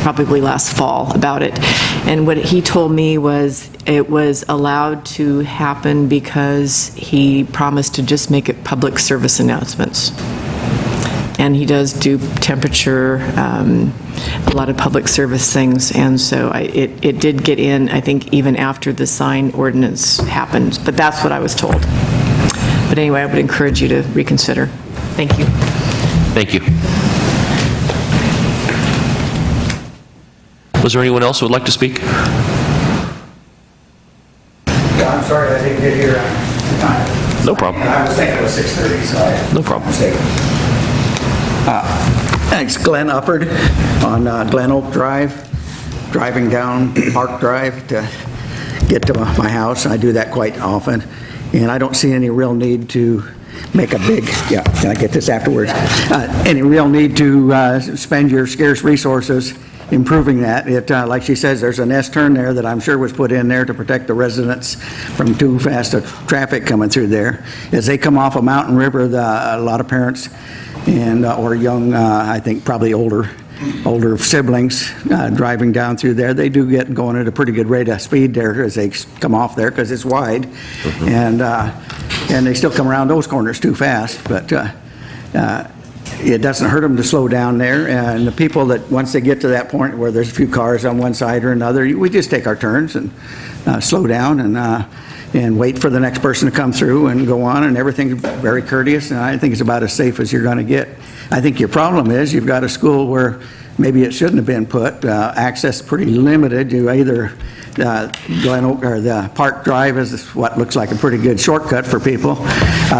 probably last fall about it. And what he told me was it was allowed to happen because he promised to just make it public service announcements. And he does do temperature, a lot of public service things, and so it did get in, I think, even after the sign ordinance happened, but that's what I was told. But anyway, I would encourage you to reconsider. Thank you. Thank you. Was there anyone else who would like to speak? I'm sorry, I didn't get here on time. No problem. I was thinking it was 6:30, so I... No problem. Thanks, Glenn Uppard on Glen Oak Drive, driving down Park Drive to get to my house. I do that quite often, and I don't see any real need to make a big, can I get this afterwards? Any real need to spend your scarce resources improving that. Like she says, there's an S-turn there that I'm sure was put in there to protect the residents from too fast traffic coming through there. As they come off of Mountain River, a lot of parents and or young, I think probably older siblings driving down through there, they do get going at a pretty good rate of speed there as they come off there because it's wide, and they still come around those corners too fast, but it doesn't hurt them to slow down there. And the people that once they get to that point where there's a few cars on one side or another, we just take our turns and slow down and wait for the next person to come through and go on, and everything's very courteous, and I think it's about as safe as you're going to get. I think your problem is you've got a school where maybe it shouldn't have been put. Access pretty limited. You either Glen Oak or the Park Drive is what looks like a pretty good shortcut for people.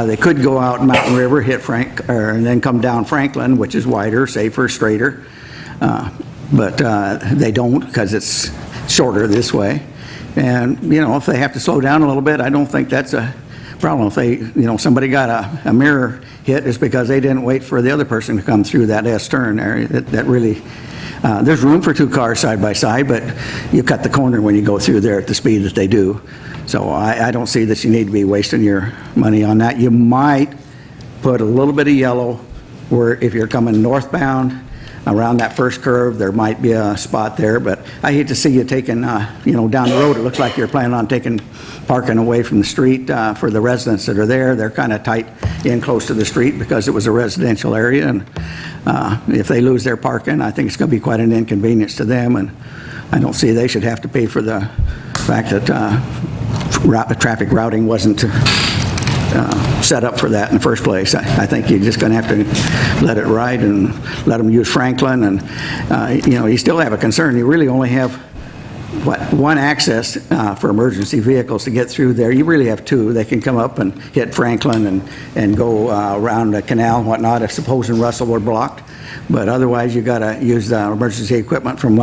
They could go out Mountain River, hit and then come down Franklin, which is wider, safer, straighter, but they don't because it's shorter this way. And, if they have to slow down a little bit, I don't think that's a problem. If somebody got a mirror hit, it's because they didn't wait for the other person to come through that S-turn area. That really, there's room for two cars side by side, but you cut the corner when you go through there at the speed that they do. So I don't see that you need to be wasting your money on that. You might put a little bit of yellow where if you're coming northbound, around that first curve, there might be a spot there, but I hate to see you taking, down the road. It looks like you're planning on taking parking away from the street for the residents that are there. They're kind of tight in close to the street because it was a residential area, and if they lose their parking, I think it's going to be quite an inconvenience to them, and I don't see they should have to pay for the fact that traffic routing wasn't set up for that in the first place. I think you're just going to have to let it ride and let them use Franklin, and you still have a concern. You really only have one access for emergency vehicles to get through there. You really have two. They can come up and hit Franklin and go around the canal and whatnot if supposing Russell were blocked. But otherwise, you got to use the emergency equipment from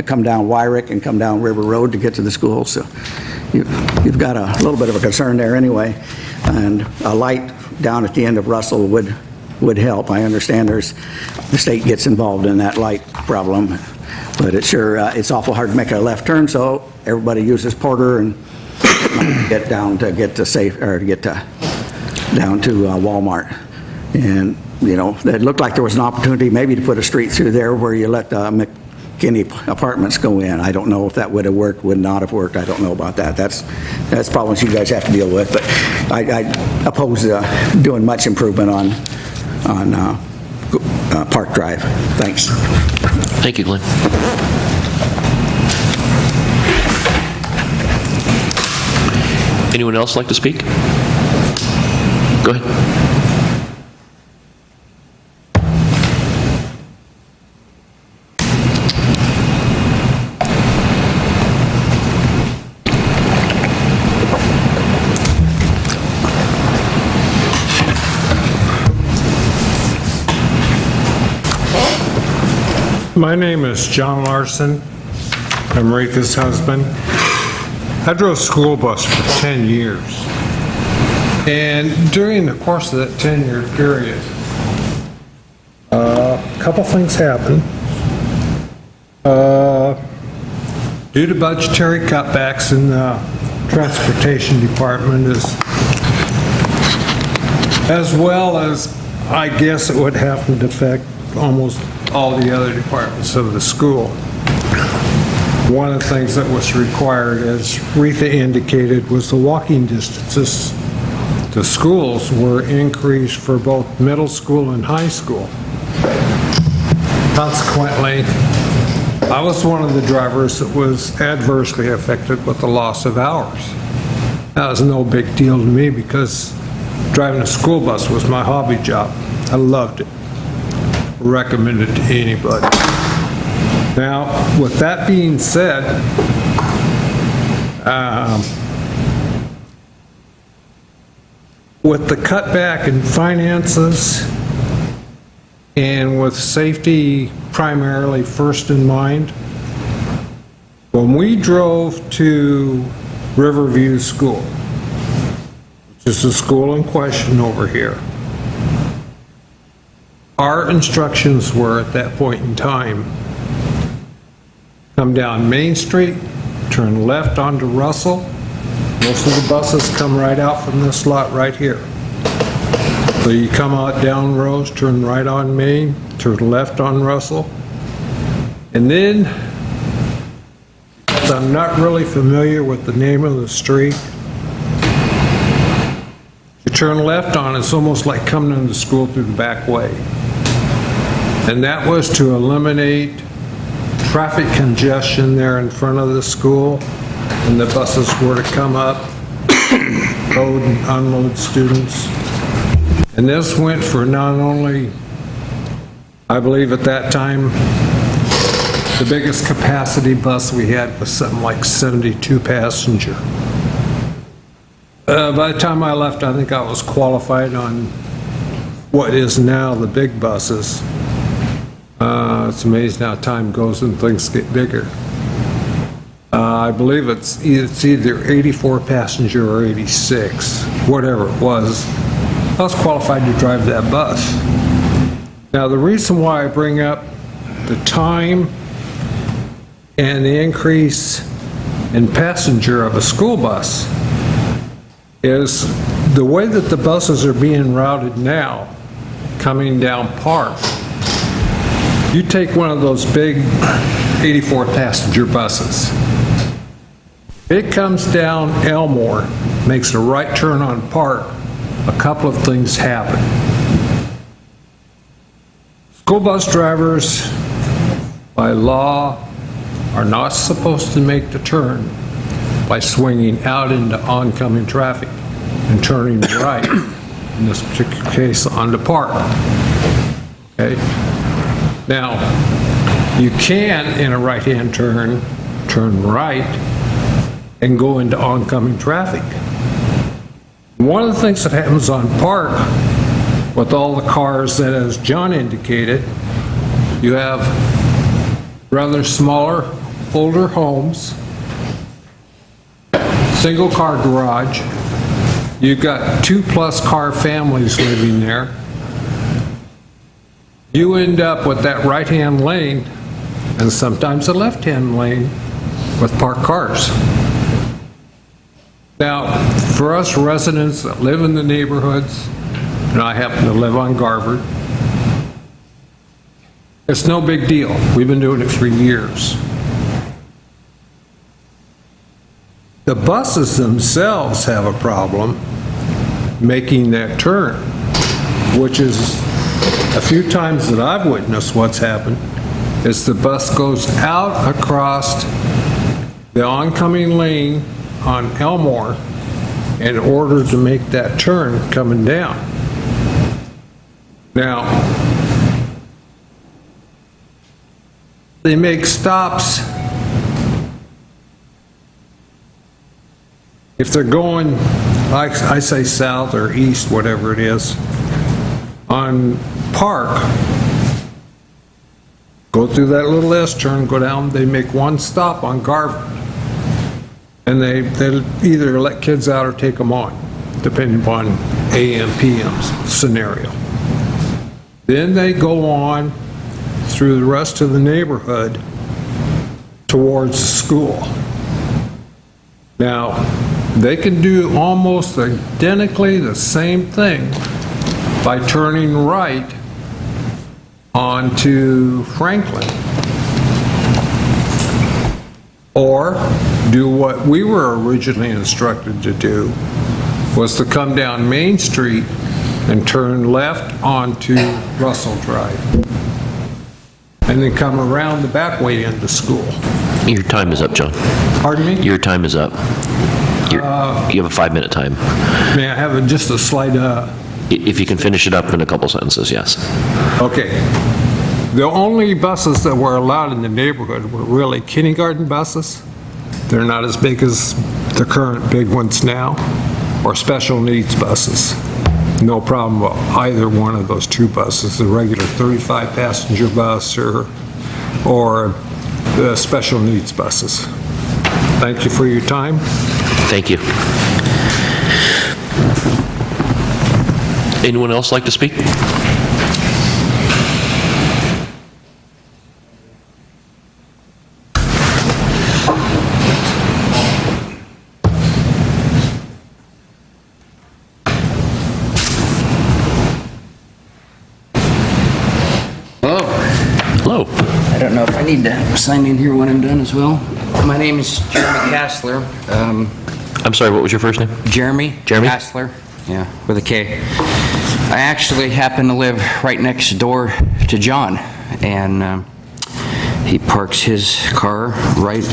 come down Wyrick and come down River Road to get to the school. So you've got a little bit of a concern there anyway. And a light down at the end of Russell would help. I understand the state gets involved in that light problem, but it's awful hard to make a left turn, so everybody uses Porter and get down to get to down to Walmart. And it looked like there was an opportunity maybe to put a street through there where you let McKinney apartments go in. I don't know if that would have worked, would not have worked. I don't know about that. That's problems you guys have to deal with. But I oppose doing much improvement on Park Drive. Thanks. Thank you, Glenn. Anyone else like to speak? Go ahead. My name is John Larson. I'm Retha's husband. I drove school bus for 10 years. And during the course of that 10-year period, a couple things happened. Due to budgetary cutbacks in the transportation department, as well as I guess it would happen to affect almost all the other departments of the school. One of the things that was required, as Retha indicated, was the walking distances to schools were increased for both middle school and high school. Consequently, I was one of the drivers that was adversely affected with the loss of hours. That was no big deal to me because driving a school bus was my hobby job. I loved it. Recommend it to anybody. Now, with that being said, with the cutback in finances and with safety primarily first in mind, when we drove to Riverview School, which is the school in question over here, our instructions were at that point in time, come down Main Street, turn left onto Russell. Most of the buses come right out from this lot right here. So you come out down Rose, turn right on Main, turn left on Russell. And then, I'm not really familiar with the name of the street. You turn left on, it's almost like coming into school through the back way. And that was to eliminate traffic congestion there in front of the school, and the buses were to come up, load and unload students. And this went for not only, I believe at that time, the biggest capacity bus we had was something like 72 passenger. By the time I left, I think I was qualified on what is now the big buses. It's amazing how time goes and things get bigger. I believe it's either 84 passenger or 86, whatever it was. I was qualified to drive that bus. Now, the reason why I bring up the time and the increase in passenger of a school bus is the way that the buses are being routed now, coming down Park. You take one of those big 84 passenger buses. It comes down Elmore, makes a right turn on Park, a couple of things happen. School bus drivers, by law, are not supposed to make the turn by swinging out into oncoming traffic and turning right, in this particular case, onto Park. Okay? Now, you can, in a right-hand turn, turn right and go into oncoming traffic. One of the things that happens on Park, with all the cars that, as John indicated, you have rather smaller, older homes, single-car garage, you've got 2+ car families living there. You end up with that right-hand lane, and sometimes a left-hand lane, with parked cars. Now, for us residents that live in the neighborhoods, and I happen to live on Garvard, it's no big deal. We've been doing it for years. The buses themselves have a problem making that turn, which is a few times that I've witnessed what's happened, is the bus goes out across the oncoming lane on Elmore in order to make that turn coming down. Now, they make stops if they're going, I say south or east, whatever it is, on Park, go through that little S-turn, go down, they make one stop on Garvin. And they'll either let kids out or take them on, depending upon AM, PM's scenario. Then they go on through the rest of the neighborhood towards the school. Now, they can do almost identically the same thing by turning right onto Franklin. Or do what we were originally instructed to do, was to come down Main Street and turn left onto Russell Drive. And then come around the back way into school. Your time is up, John. Pardon me? Your time is up. You have a 5-minute time. May I have just a slight... If you can finish it up in a couple sentences, yes. Okay. The only buses that were allowed in the neighborhood were really kindergarten buses. They're not as big as the current big ones now, or special needs buses. No problem with either one of those two buses, the regular 35-passenger bus or the special needs buses. Thank you for your time. Thank you. Anyone else like to speak? Hello. I don't know if I need to sign in here when I'm done as well. My name is Jeremy Kassler. I'm sorry, what was your first name? Jeremy. Jeremy? Kassler, yeah, with a K. I actually happen to live right next door to John, and he parks his car right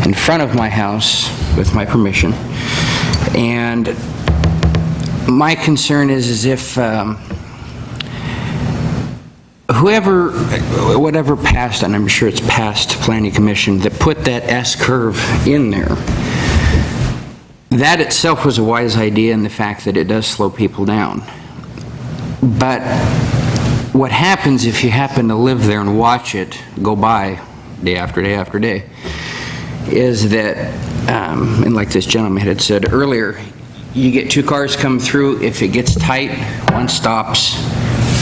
in front of my house with my permission. And my concern is if whatever passed, and I'm sure it's past Planning Commission, that put that S-curve in there, that itself was a wise idea in the fact that it does slow people down. But what happens if you happen to live there and watch it go by day after day after day is that, and like this gentleman had said earlier, you get two cars come through. If it gets tight, one stops,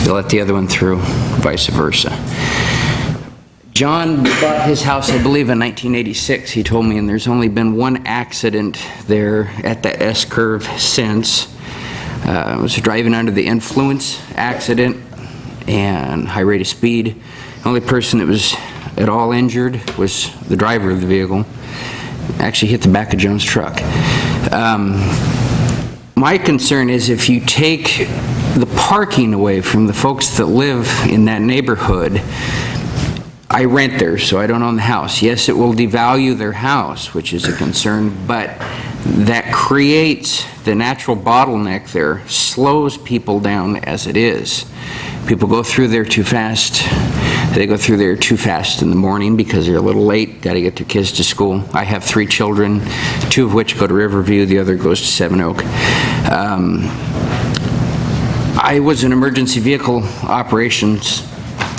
they let the other one through, vice versa. John bought his house, I believe, in 1986, he told me, and there's only been one accident there at that S-curve since. It was a driving under the influence accident and high rate of speed. The only person that was at all injured was the driver of the vehicle. Actually hit the back of John's truck. My concern is if you take the parking away from the folks that live in that neighborhood. I rent there, so I don't own the house. Yes, it will devalue their house, which is a concern, but that creates the natural bottleneck there, slows people down as it is. People go through there too fast. They go through there too fast in the morning because they're a little late, got to get their kids to school. I have 3 children, 2 of which go to Riverview, the other goes to Seven Oak. I was an emergency vehicle operations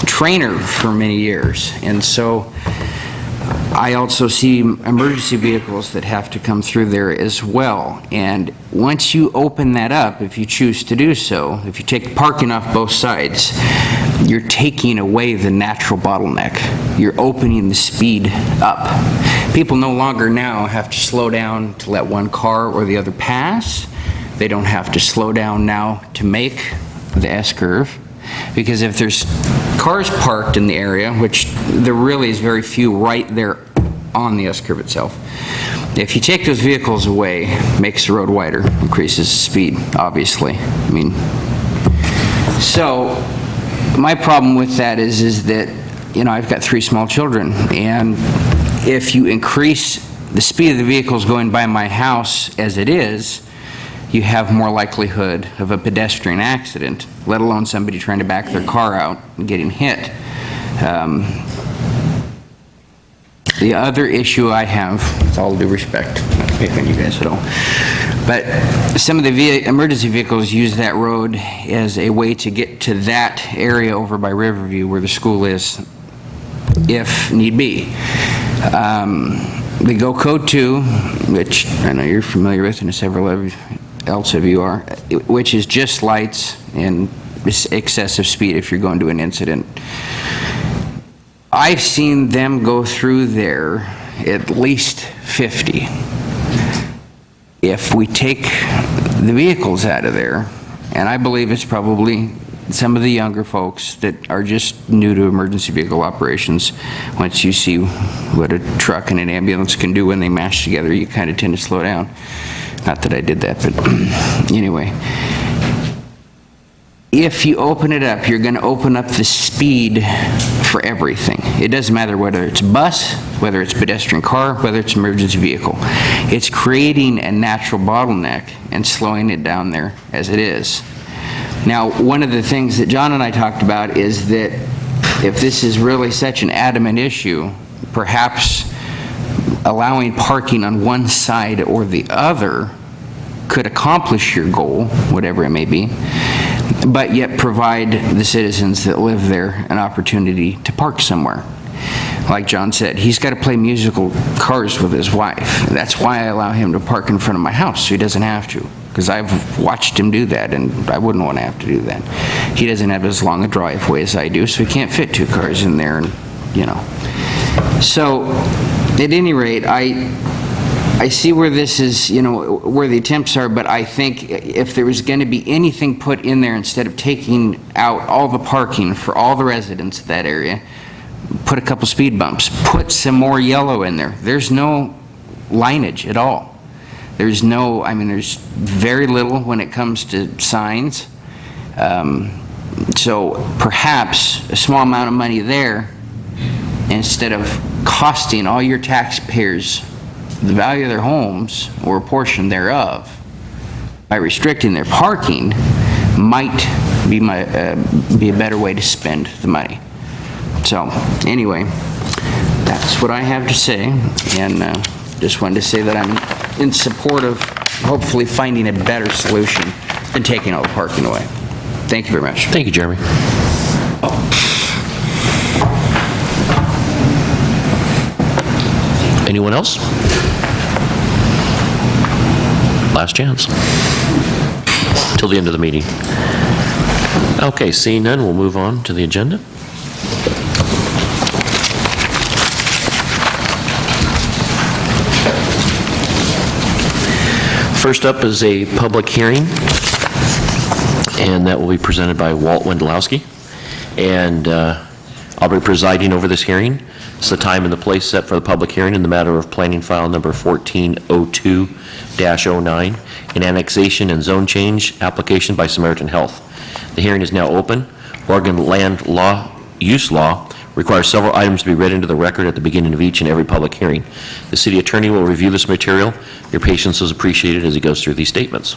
trainer for many years, and so I also see emergency vehicles that have to come through there as well. And once you open that up, if you choose to do so, if you take parking off both sides, you're taking away the natural bottleneck. You're opening the speed up. People no longer now have to slow down to let one car or the other pass. They don't have to slow down now to make the S-curve. Because if there's cars parked in the area, which there really is very few right there on the S-curve itself, if you take those vehicles away, makes the road wider, increases the speed, obviously. I mean, so my problem with that is that, you know, I've got 3 small children, and if you increase the speed of the vehicles going by my house as it is, you have more likelihood of a pedestrian accident, let alone somebody trying to back their car out and getting hit. The other issue I have, with all due respect, not to pick on you guys at all, but some of the emergency vehicles use that road as a way to get to that area over by Riverview where the school is. if need be. The Go Code 2, which I know you're familiar with and several else of you are, which is just lights and excessive speed if you're going to an incident. I've seen them go through there at least 50. If we take the vehicles out of there, and I believe it's probably some of the younger folks that are just new to emergency vehicle operations, once you see what a truck and an ambulance can do when they mash together, you kind of tend to slow down. Not that I did that, but anyway. If you open it up, you're going to open up the speed for everything. It doesn't matter whether it's bus, whether it's pedestrian car, whether it's emergency vehicle. It's creating a natural bottleneck and slowing it down there as it is. Now, one of the things that John and I talked about is that if this is really such an adamant issue, perhaps allowing parking on one side or the other could accomplish your goal, whatever it may be, but yet provide the citizens that live there an opportunity to park somewhere. Like John said, he's got to play musical cars with his wife. That's why I allow him to park in front of my house, so he doesn't have to. Because I've watched him do that, and I wouldn't want to have to do that. He doesn't have as long a driveway as I do, so he can't fit 2 cars in there, and, you know. So, at any rate, I see where this is, you know, where the attempts are, but I think if there was going to be anything put in there, instead of taking out all the parking for all the residents of that area, put a couple speed bumps, put some more yellow in there. There's no lineage at all. There's no, I mean, there's very little when it comes to signs. So perhaps a small amount of money there, instead of costing all your taxpayers the value of their homes or a portion thereof by restricting their parking, might be be a better way to spend the money. So anyway, that's what I have to say, and just wanted to say that I'm in support of hopefully finding a better solution than taking all the parking away. Thank you very much. Thank you, Jeremy. Anyone else? Last chance. Till the end of the meeting. Okay, seeing none, we'll move on to the agenda. First up is a public hearing, and that will be presented by Walt Wendelowski. And I'll be presiding over this hearing. It's the time and the place set for the public hearing in the matter of planning file number 1402-09, an annexation and zone change application by Samaritan Health. The hearing is now open. Oregon land use law requires several items to be read into the record at the beginning of each and every public hearing. The city attorney will review this material. Your patience is appreciated as he goes through these statements.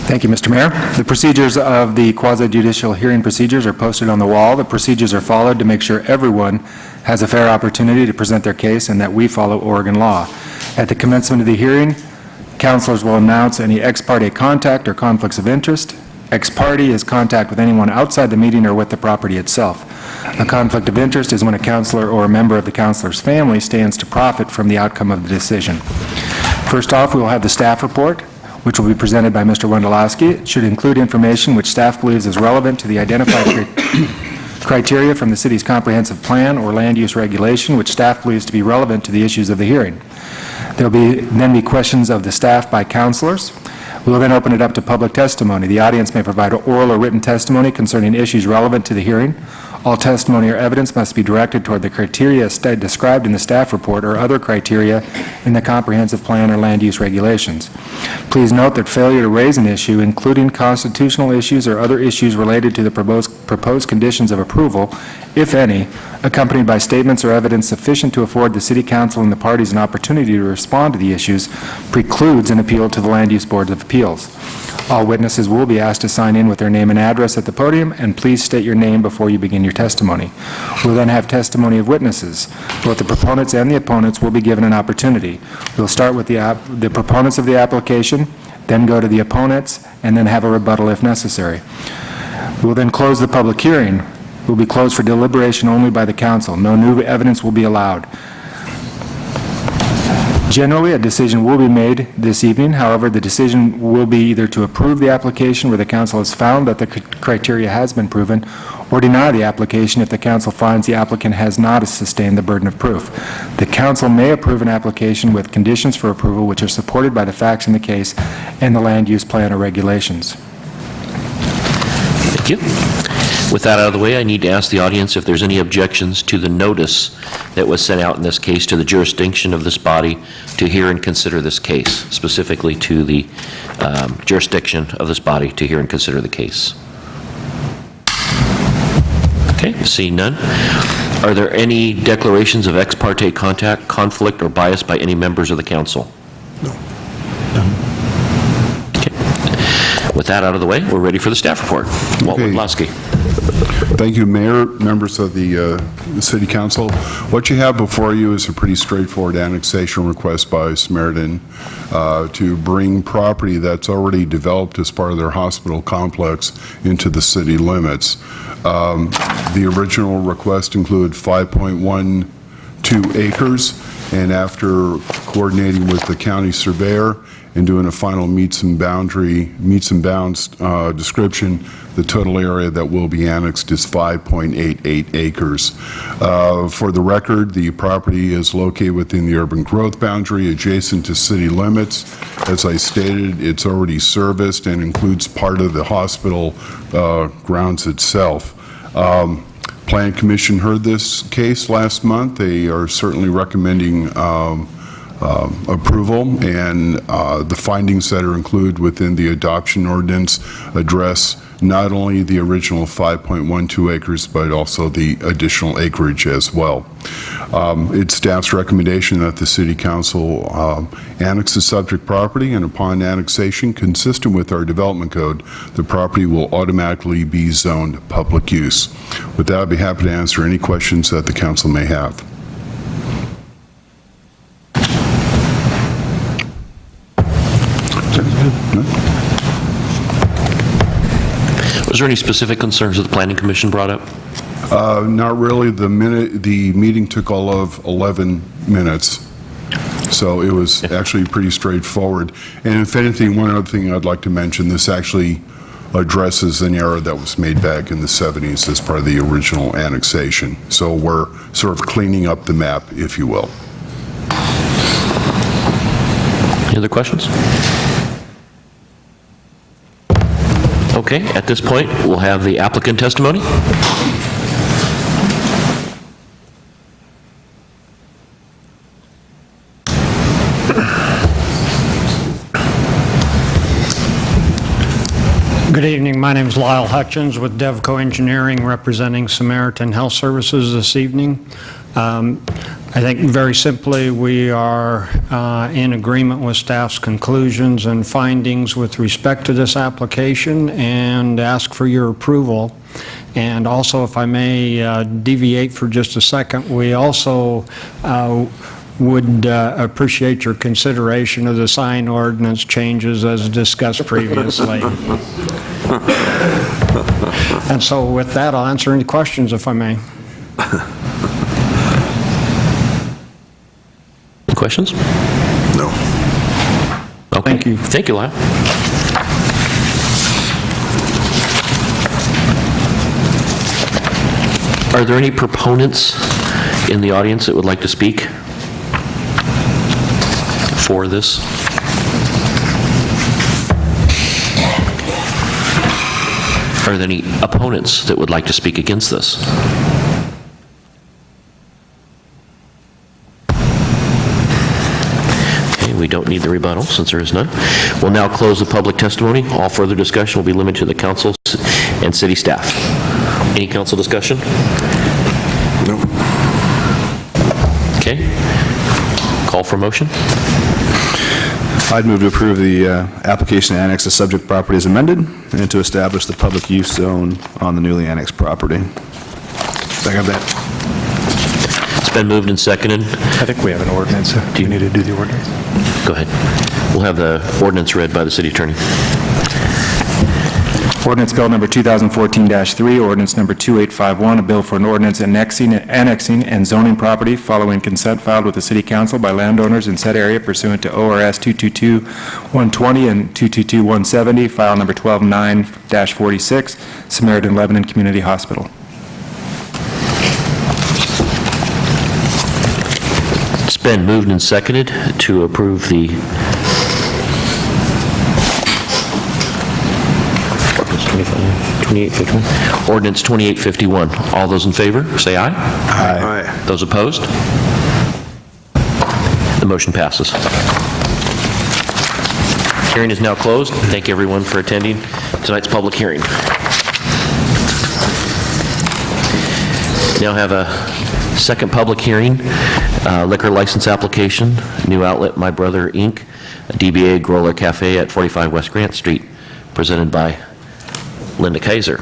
Thank you, Mr. Mayor. The procedures of the quasi-judicial hearing procedures are posted on the wall. The procedures are followed to make sure everyone has a fair opportunity to present their case and that we follow Oregon law. At the commencement of the hearing, counselors will announce any ex parte contact or conflicts of interest. Ex parte is contact with anyone outside the meeting or with the property itself. A conflict of interest is when a counselor or a member of the counselor's family stands to profit from the outcome of the decision. First off, we will have the staff report, which will be presented by Mr. Wendelowski. It should include information which staff believes is relevant to the identified criteria from the city's comprehensive plan or land use regulation, which staff believes to be relevant to the issues of the hearing. There will then be questions of the staff by counselors. We will then open it up to public testimony. The audience may provide oral or written testimony concerning issues relevant to the hearing. All testimony or evidence must be directed toward the criteria described in the staff report or other criteria in the comprehensive plan or land use regulations. Please note that failure to raise an issue, including constitutional issues or other issues related to the proposed conditions of approval, if any, accompanied by statements or evidence sufficient to afford the City Council and the parties an opportunity to respond to the issues, precludes an appeal to the Land Use Board of Appeals. All witnesses will be asked to sign in with their name and address at the podium, and please state your name before you begin your testimony. We'll then have testimony of witnesses. Both the proponents and the opponents will be given an opportunity. We'll start with the proponents of the application, then go to the opponents, and then have a rebuttal if necessary. We'll then close the public hearing. will be closed for deliberation only by the council. No new evidence will be allowed. Generally, a decision will be made this evening. However, the decision will be either to approve the application where the council has found that the criteria has been proven, or deny the application if the council finds the applicant has not sustained the burden of proof. The council may approve an application with conditions for approval which are supported by the facts in the case and the land use plan or regulations. Thank you. With that out of the way, I need to ask the audience if there's any objections to the notice that was sent out in this case to the jurisdiction of this body to hear and consider this case, specifically to the jurisdiction of this body to hear and consider the case. Okay, seeing none. Are there any declarations of ex parte contact, conflict, or bias by any members of the council? No. Okay. With that out of the way, we're ready for the staff report. Walt Lasky. Thank you, Mayor, members of the City Council. What you have before you is a pretty straightforward annexation request by Samaritan to bring property that's already developed as part of their hospital complex into the city limits. The original request included 5.12 acres, and after coordinating with the county surveyor and doing a final meets and bounds description, the total area that will be annexed is 5.88 acres. For the record, the property is located within the urban growth boundary adjacent to city limits. As I stated, it's already serviced and includes part of the hospital grounds itself. Plan Commission heard this case last month. They are certainly recommending approval, and the findings that are included within the adoption ordinance address not only the original 5.12 acres, but also the additional acreage as well. It's staff's recommendation that the City Council annex the subject property, and upon annexation, consistent with our development code, the property will automatically be zoned public use. With that, I'd be happy to answer any questions that the council may have. Was there any specific concerns that the Planning Commission brought up? Not really. The meeting took all of 11 minutes, so it was actually pretty straightforward. And if anything, one other thing I'd like to mention, this actually addresses an error that was made back in the 70s as part of the original annexation. So we're sort of cleaning up the map, if you will. Any other questions? Okay, at this point, we'll have the applicant testimony. Good evening. My name is Lyle Hutchins with Devco Engineering, representing Samaritan Health Services this evening. I think very simply, we are in agreement with staff's conclusions and findings with respect to this application and ask for your approval. And also, if I may deviate for just a second, we also would appreciate your consideration of the sign ordinance changes as discussed previously. And so with that, I'll answer any questions if I may. Questions? No. Okay. Thank you. Thank you, Lyle. Are there any proponents in the audience that would like to speak for this? Are there any opponents that would like to speak against this? We don't need the rebuttal, since there is none. We'll now close the public testimony. All further discussion will be limited to the council and city staff. Any council discussion? No. Okay. Call for motion. I'd move to approve the application to annex the subject property as amended and to establish the public use zone on the newly annexed property. Second that. It's been moved and seconded. I think we have an ordinance. Do you need to do the ordinance? Go ahead. We'll have the ordinance read by the city attorney. Ordinance Bill Number 2014-3, Ordinance Number 2851, a bill for an ordinance annexing and zoning property following consent filed with the City Council by landowners in said area pursuant to ORS 222-120 and 222-170, file number 129-46, Samaritan Lebanon Community Hospital. It's been moved and seconded to approve the Ordinance 2851. All those in favor, say aye. Aye. Those opposed? The motion passes. Hearing is now closed. Thank everyone for attending tonight's public hearing. Now have a second public hearing, liquor license application, new outlet My Brother Inc., DBA Growler Cafe at 45 West Grant Street, presented by Linda Kaiser.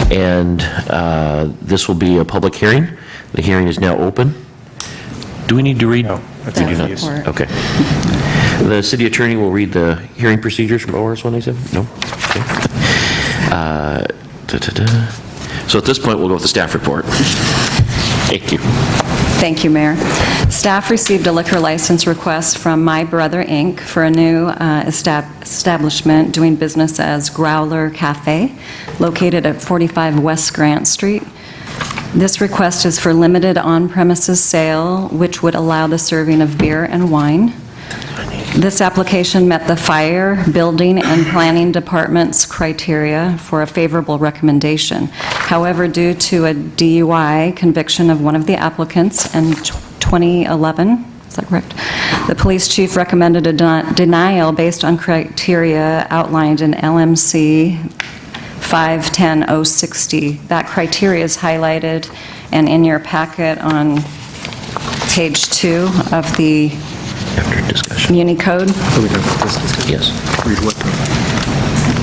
And this will be a public hearing. The hearing is now open. Do we need to read? No, that's we do not. Okay. The city attorney will read the hearing procedures from ORS 197? No? Okay. So at this point, we'll go with the staff report. Thank you. Thank you, Mayor. Staff received a liquor license request from My Brother Inc. for a new establishment doing business as Growler Cafe, located at 45 West Grant Street. This request is for limited on-premises sale, which would allow the serving of beer and wine. This application met the Fire, Building, and Planning Department's criteria for a favorable recommendation. However, due to a DUI conviction of one of the applicants in 2011, is that correct? The police chief recommended a denial based on criteria outlined in LMC 510060. That criteria is highlighted and in your packet on page 2 of the Muni Code. Yes.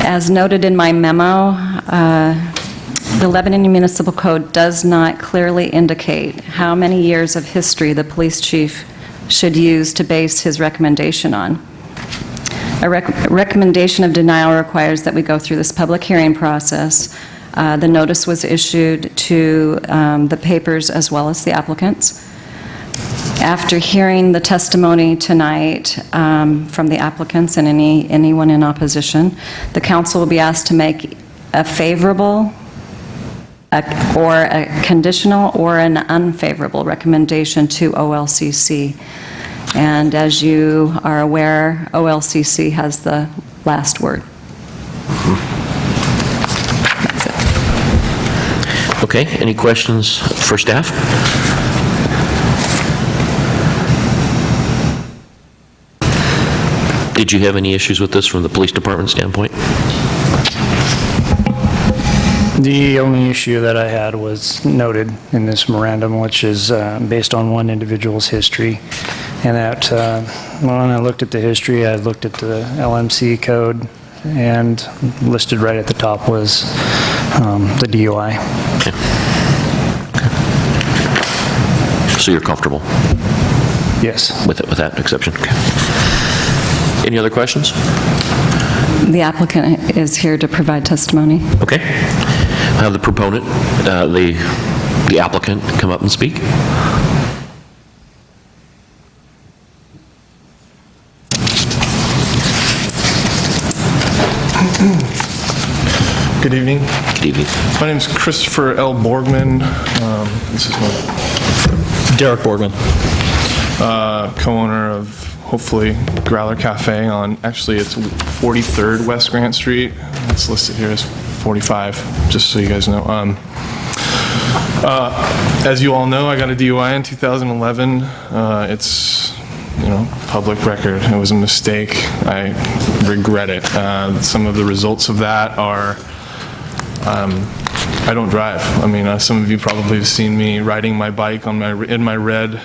As noted in my memo, the Lebanon Municipal Code does not clearly indicate how many years of history the police chief should use to base his recommendation on. A recommendation of denial requires that we go through this public hearing process. The notice was issued to the papers as well as the applicants. After hearing the testimony tonight from the applicants and anyone in opposition, the council will be asked to make a favorable or a conditional or an unfavorable recommendation to OLCC. And as you are aware, OLCC has the last word. That's it. Okay, any questions for staff? Did you have any issues with this from the police department standpoint? The only issue that I had was noted in this memorandum, which is based on one individual's history. And that, when I looked at the history, I looked at the LMC code, and listed right at the top was the DUI. Okay. So you're comfortable? Yes. With that exception? Okay. Any other questions? The applicant is here to provide testimony. Okay. I'll have the proponent, the applicant, come up and speak. Good evening. Good evening. My name is Christopher L. Borgman. This is Derek Borgman, co-owner of hopefully Growler Cafe on, actually it's 43rd West Grant Street. It's listed here as 45, just so you guys know. As you all know, I got a DUI in 2011. It's, public record. It was a mistake. I regret it. Some of the results of that are, I don't drive. I mean, some of you probably have seen me riding my bike on in my red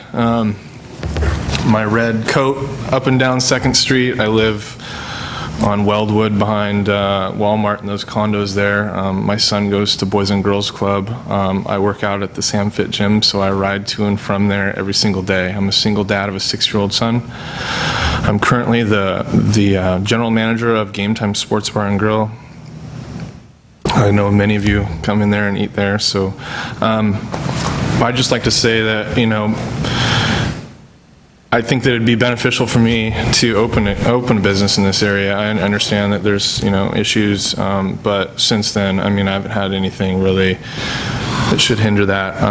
coat up and down 2nd Street. I live on Weldwood behind Walmart and those condos there. My son goes to Boys and Girls Club. I work out at the Sam Fit gym, so I ride to and from there every single day. I'm a single dad of a 6-year-old son. I'm currently the general manager of Game Time Sports Bar and Grill. I know many of you come in there and eat there, so I'd just like to say that, I think that it'd be beneficial for me to open a business in this area. I understand that there's, issues, but since then, I haven't had anything really that should hinder that.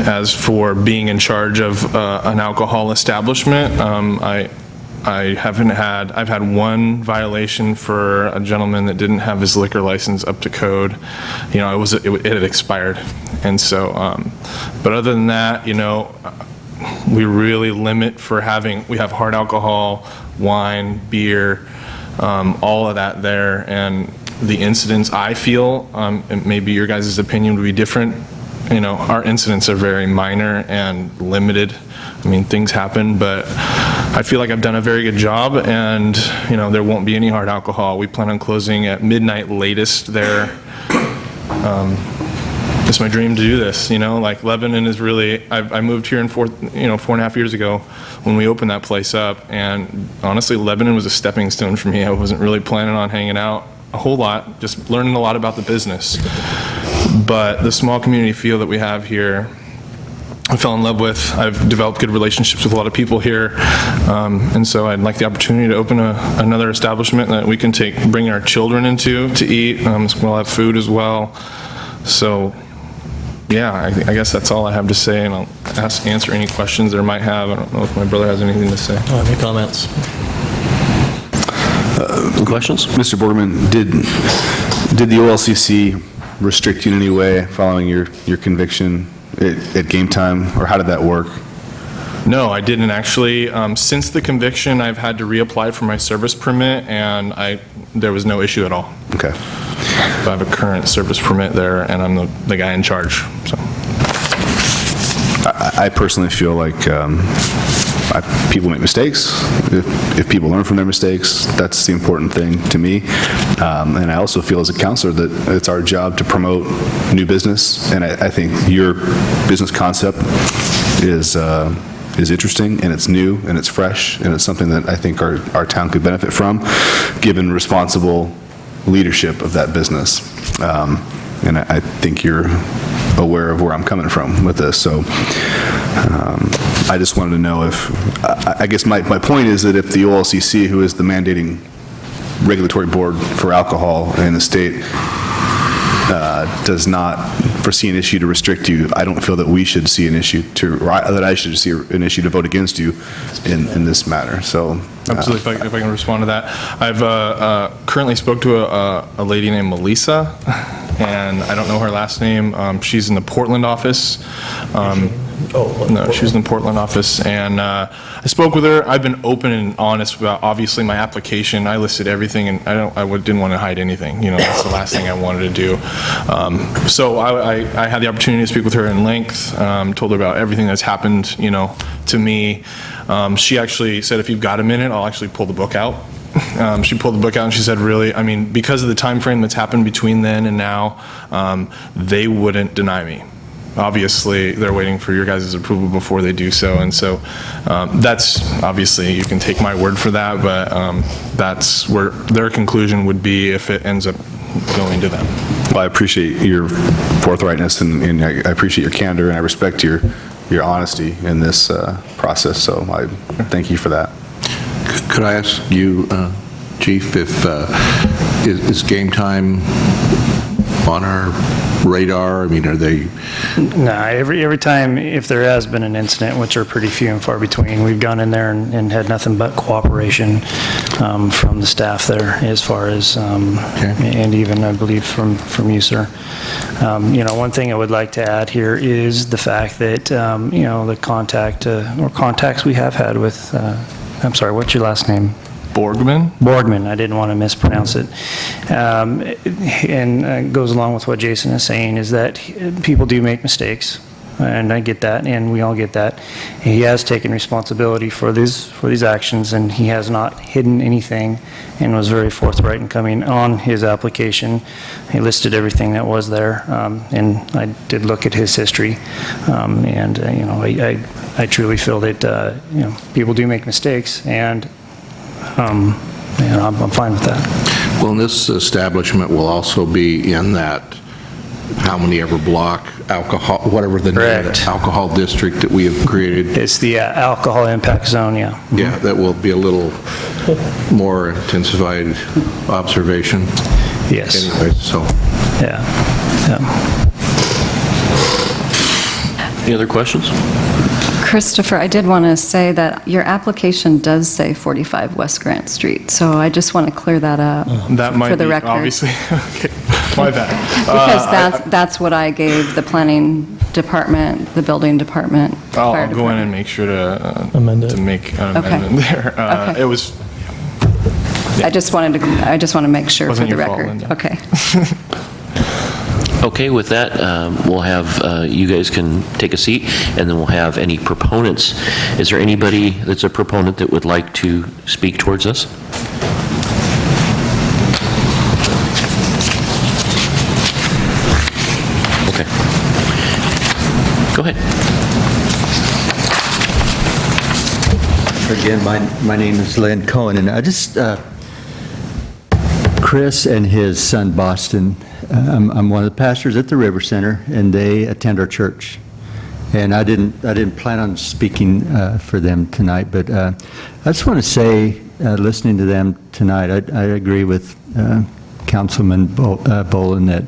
As for being in charge of an alcohol establishment, I've had one violation for a gentleman that didn't have his liquor license up to code. It had expired. And so, but other than that, we really limit we have hard alcohol, wine, beer, all of that there. And the incidents, I feel, and maybe your guys' opinion would be different, our incidents are very minor and limited. Things happen, but I feel like I've done a very good job, and, there won't be any hard alcohol. We plan on closing at midnight latest there. It's my dream to do this, like Lebanon is really, I moved here in 4.5 years ago when we opened that place up, and honestly, Lebanon was a stepping stone for me. I wasn't really planning on hanging out a whole lot, just learning a lot about the business. But the small community feel that we have here, I fell in love with. I've developed good relationships with a lot of people here, and so I'd like the opportunity to open another establishment that we can bring our children into to eat. We'll have food as well. So, yeah, I guess that's all I have to say, and I'll answer any questions there might have. I don't know if my brother has anything to say. Any comments? Questions? Mr. Borgman, did the OLCC restrict you in any way following your conviction at game time, or how did that work? No, I didn't actually. Since the conviction, I've had to reapply for my service permit, and there was no issue at all. Okay. So I have a current service permit there, and I'm the guy in charge. So. I personally feel like people make mistakes. If people learn from their mistakes, that's the important thing to me. And I also feel as a counselor that it's our job to promote new business. And I think your business concept is interesting, and it's new, and it's fresh, and it's something that I think our town could benefit from, given responsible leadership of that business. And I think you're aware of where I'm coming from with this. So I just wanted to know if, I guess my point is that if the OLCC, who is the mandating regulatory board for alcohol in the state, does not foresee an issue to restrict you, I don't feel that we should see an issue that I should see an issue to vote against you in this matter. So absolutely, if I can respond to that. I've currently spoke to a lady named Melissa, and I don't know her last name. She's in the Portland office. No, she's in the Portland office, and I spoke with her. I've been open and honest about, obviously, my application. I listed everything, and I didn't want to hide anything. That's the last thing I wanted to do. So I had the opportunity to speak with her in length, told her about everything that's happened, to me. She actually said, if you've got a minute, I'll actually pull the book out. She pulled the book out and she said, really, because of the time frame that's happened between then and now, they wouldn't deny me. Obviously, they're waiting for your guys' approval before they do so, and so that's, obviously, you can take my word for that, but that's where their conclusion would be if it ends up going to them. Well, I appreciate your forthrightness, and I appreciate your candor, and I respect your honesty in this process, so I thank you for that. Could I ask you, Chief, if is game time on our radar? Are they? No, every time, if there has been an incident, which are pretty few and far between, we've gone in there and had nothing but cooperation from the staff there, as far as, and even, I believe, from you, sir. One thing I would like to add here is the fact that, the contacts we have had with, I'm sorry, what's your last name? Borgman, I didn't want to mispronounce it. And goes along with what Jason is saying, is that people do make mistakes, and I get that, and we all get that. He has taken responsibility for these actions, and he has not hidden anything, and was very forthright in coming on his application. He listed everything that was there, and I did look at his history, and I truly feel that people do make mistakes, and I'm fine with that. Well, this establishment will also be in that how many ever block alcohol, whatever the name of the alcohol district that we have created. It's the alcohol impact zone, yeah. Yeah, that will be a little more intensified observation. Yes. Anyway, so. Yeah. Any other questions? Christopher, I did want to say that your application does say 45 West Grant Street, so I just want to clear that up That might for the be, record. obviously, okay, my bad. Because that's what I gave the planning department, the building department, I'll fire go in and make sure to amend it. To make an Okay. amendment there. Okay. It was, I just want to make sure for Wasn't the your fault, record. Linda. Okay. Okay, with that, we'll have, you guys can take a seat, and then we'll have any proponents. Is there anybody that's a proponent that would like to speak towards us? Okay. Go ahead. Again, my name is Len Cohen, and I just, Chris and his son Boston, I'm one of the pastors at the River Center, and they attend our church. And I didn't plan on speaking for them tonight, but I just want to say, listening to them tonight, I agree with Councilman Bolin that,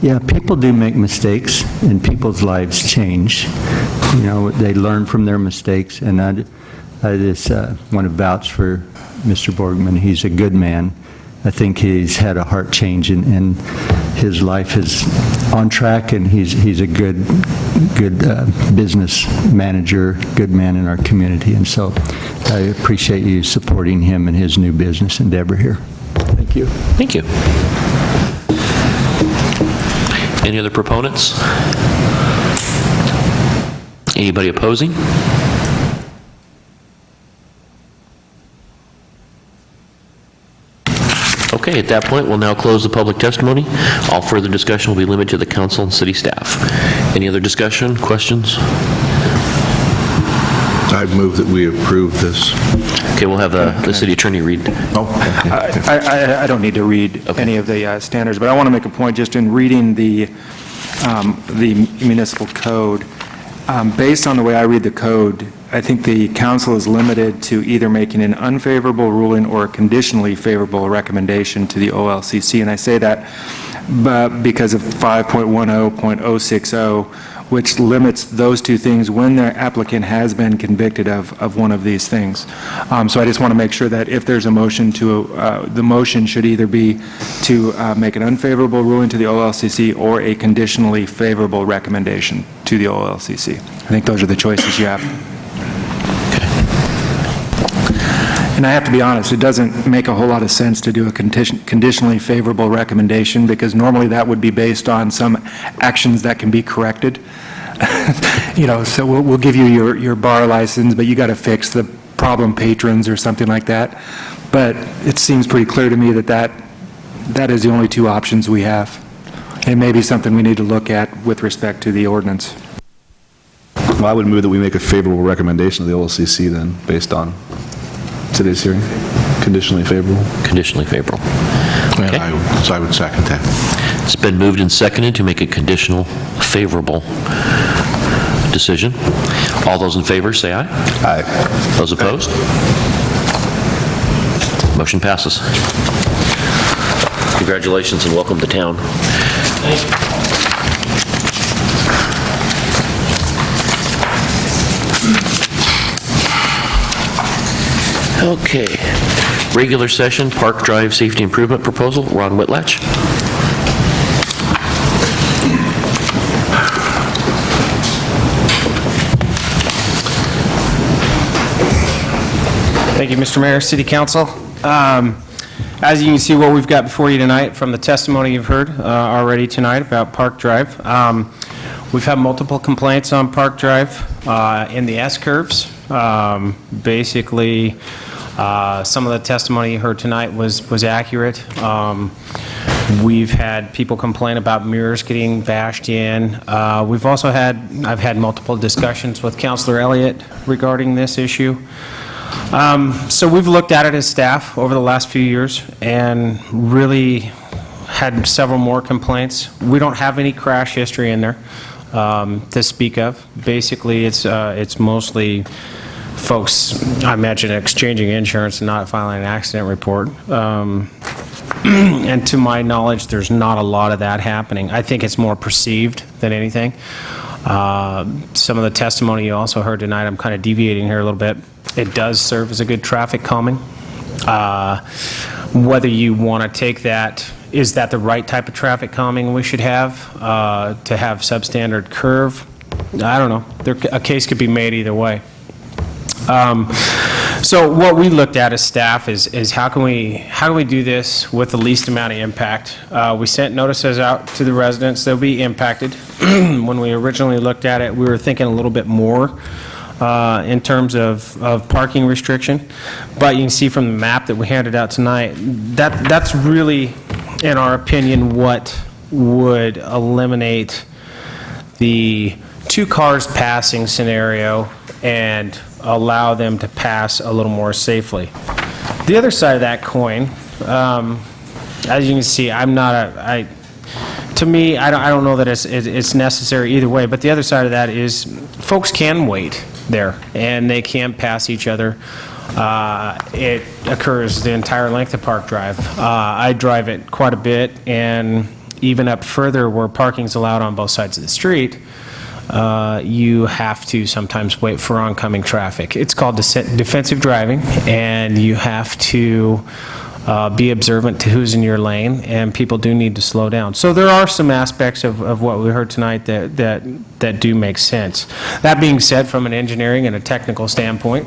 yeah, people do make mistakes, and people's lives change. You know, they learn from their mistakes, and I just want to vouch for Mr. Borgman. He's a good man. I think he's had a heart change, and his life is on track, and he's a good business manager, good man in our community, and so I appreciate you supporting him in his new business endeavor here. Thank you. Thank you. Any other proponents? Anybody opposing? Okay, at that point, we'll now close the public testimony. All further discussion will be limited to the council and city staff. Any other discussion, questions? I move that we approve this. Okay, we'll have the city attorney read. Oh, okay. I don't need to read any of the standards, but I want to make a point just in reading the municipal code. Based on the way I read the code, I think the council is limited to either making an unfavorable ruling or a conditionally favorable recommendation to the OLCC. And I say that because of 5.10.060, which limits those two things when the applicant has been convicted of one of these things. So I just want to make sure that if there's a motion the motion should either be to make an unfavorable ruling to the OLCC or a conditionally favorable recommendation to the OLCC. I think those are the choices you have. And I have to be honest, it doesn't make a whole lot of sense to do a conditionally favorable recommendation, because normally that would be based on some actions that can be corrected. You know, so we'll give you your bar license, but you got to fix the problem patrons or something like that. But it seems pretty clear to me that is the only two options we have. It may be something we need to look at with respect to the ordinance. Well, I would move that we make a favorable recommendation to the OLCC then, based on today's hearing. Conditionally favorable. Conditionally favorable. Okay. So I would second that. It's been moved and seconded to make a conditional favorable decision. All those in favor, say aye. Aye. Those opposed? Motion passes. Congratulations and welcome to town. Thank you. Okay. Regular session, Park Drive Safety Improvement Proposal, Ron Whitlatch. Thank you, Mr. Mayor, City Council. As you can see, what we've got before you tonight from the testimony you've heard already tonight about Park Drive. We've had multiple complaints on Park Drive in the S-curves. Basically, some of the testimony you heard tonight was accurate. We've had people complain about mirrors getting bashed in. I've had multiple discussions with Councilor Elliott regarding this issue. So we've looked at it as staff over the last few years and really had several more complaints. We don't have any crash history in there to speak of. Basically, it's mostly folks, I imagine, exchanging insurance and not filing an accident report. And to my knowledge, there's not a lot of that happening. I think it's more perceived than anything. Some of the testimony you also heard tonight, I'm kind of deviating here a little bit. It does serve as a good traffic calming. Whether you want to take that, is that the right type of traffic calming we should have to have substandard curve? I don't know. A case could be made either way. So what we looked at as staff is how can we do this with the least amount of impact? We sent notices out to the residents. They'll be impacted. When we originally looked at it, we were thinking a little bit more in terms of parking restriction. But you can see from the map that we handed out tonight, that's really, in our opinion, what would eliminate the 2 cars passing scenario and allow them to pass a little more safely. The other side of that coin, as you can see, to me, I don't know that it's necessary either way, but the other side of that is folks can wait there and they can pass each other. It occurs the entire length of Park Drive. I drive it quite a bit, and even up further where parking's allowed on both sides of the street, you have to sometimes wait for oncoming traffic. It's called defensive driving, and you have to be observant to who's in your lane, and people do need to slow down. So there are some aspects of what we heard tonight that do make sense. That being said, from an engineering and a technical standpoint,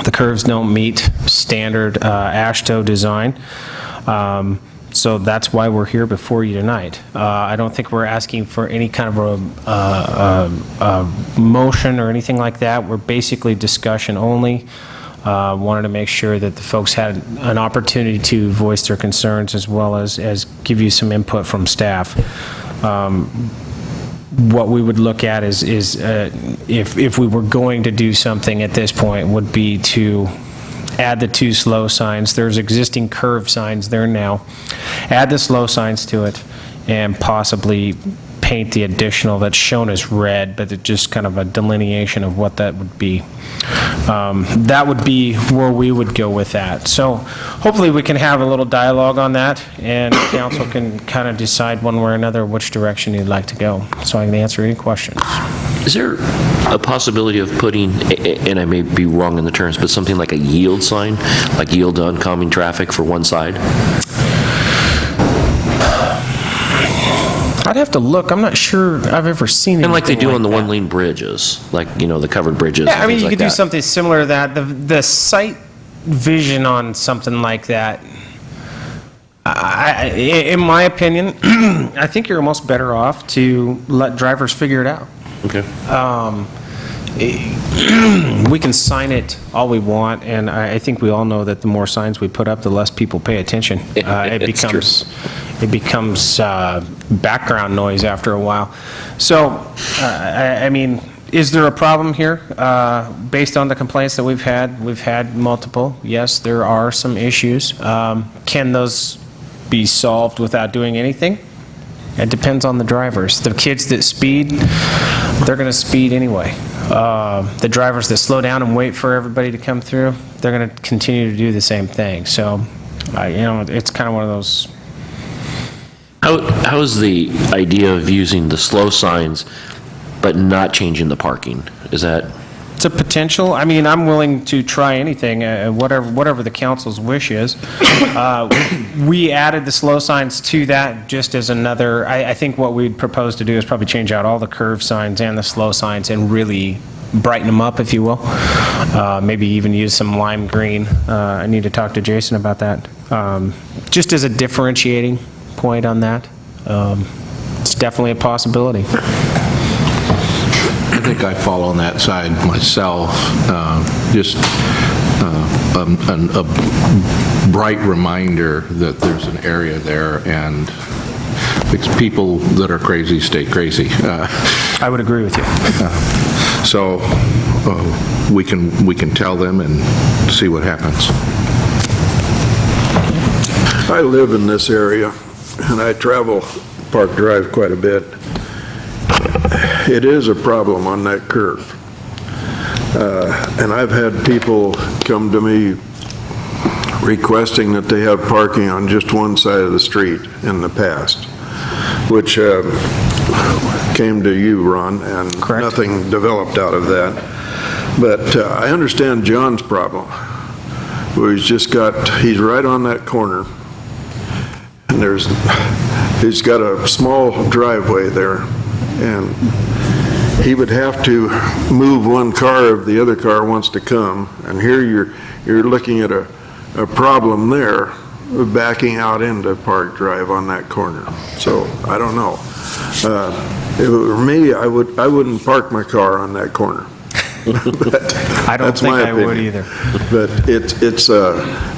the curves don't meet standard AASHTO design. So that's why we're here before you tonight. I don't think we're asking for any kind of a motion or anything like that. We're basically discussion only. Wanted to make sure that the folks had an opportunity to voice their concerns as well as give you some input from staff. What we would look at is if we were going to do something at this point would be to add the 2 slow signs. There's existing curve signs there now. Add the slow signs to it and possibly paint the additional that's shown as red, but it's just kind of a delineation of what that would be. That would be where we would go with that. So hopefully we can have a little dialogue on that, and council can kind of decide one way or another which direction you'd like to go, so I can answer any questions. Is there a possibility of putting, and I may be wrong in the terms, but something like a yield sign, like yield to oncoming traffic for one side? I'd have to look. I'm not sure I've ever seen it. And like they do on the one-lane bridges, like, the covered bridges. Yeah, I mean, you could do that. something similar to that. The sight vision on something like that, in my opinion, I think you're almost better off to let drivers figure it out. Okay. We can sign it all we want, and I think we all know that the more signs we put up, the less people pay attention. It becomes background noise after a while. So, I mean, is there a problem here? Based on the complaints that we've had multiple. Yes, there are some issues. Can those be solved without doing anything? It depends on the drivers. The kids that speed, they're going to speed anyway. The drivers that slow down and wait for everybody to come through, they're going to continue to do the same thing. So, it's kind of one of those. How is the idea of using the slow signs but not changing the parking? Is that? It's a potential. I mean, I'm willing to try anything, whatever the council's wish is. We added the slow signs to that just as another, I think what we'd propose to do is probably change out all the curve signs and the slow signs and really brighten them up, if you will. Maybe even use some lime green. I need to talk to Jason about that. Just as a differentiating point on that. It's definitely a possibility. I think I fall on that side myself. Just a bright reminder that there's an area there, and people that are crazy stay crazy. I would agree with you. So we can tell them and see what happens. I live in this area, and I travel Park Drive quite a bit. It is a problem on that curve. And I've had people come to me requesting that they have parking on just one side of the street in the past, which came to you, Ron, and nothing developed out of that. But I understand John's problem, where he's right on that corner, and he's got a small driveway there, and he would have to move one car if the other car wants to come, and here you're looking at a problem there, backing out into Park Drive on that corner. So I don't know. If it were me, I wouldn't park my car on that corner. I don't think I would either. But it's a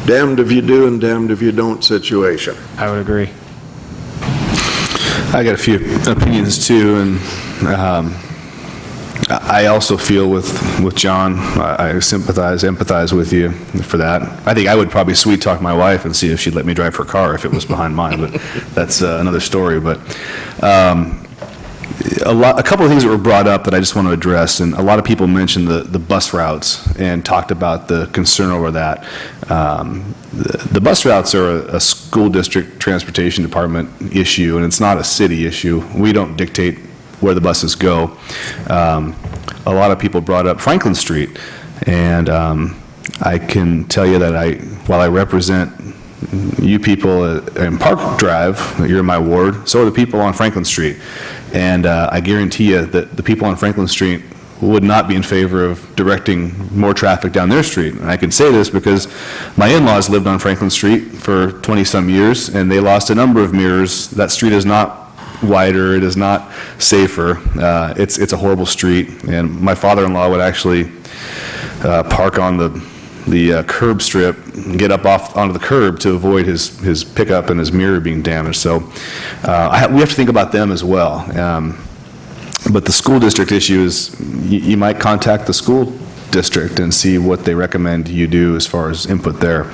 damned if you do and damned if you don't situation. I would agree. I got a few opinions too, and I also feel with John. I empathize with you for that. I think I would probably sweet talk my wife and see if she'd let me drive her car if it was behind mine, but that's another story. But a couple of things that were brought up that I just want to address, and a lot of people mentioned the bus routes and talked about the concern over that. The bus routes are a school district transportation department issue, and it's not a city issue. We don't dictate where the buses go. A lot of people brought up Franklin Street, and I can tell you that while I represent you people in Park Drive, you're in my ward, so are the people on Franklin Street. And I guarantee you that the people on Franklin Street would not be in favor of directing more traffic down their street. And I can say this because my in-laws lived on Franklin Street for 20-some years, and they lost a number of mirrors. That street is not wider, it is not safer. It's a horrible street, and my father-in-law would actually park on the curb strip and get up off onto the curb to avoid his pickup and his mirror being damaged. So we have to think about them as well. But the school district issue is you might contact the school district and see what they recommend you do as far as input there.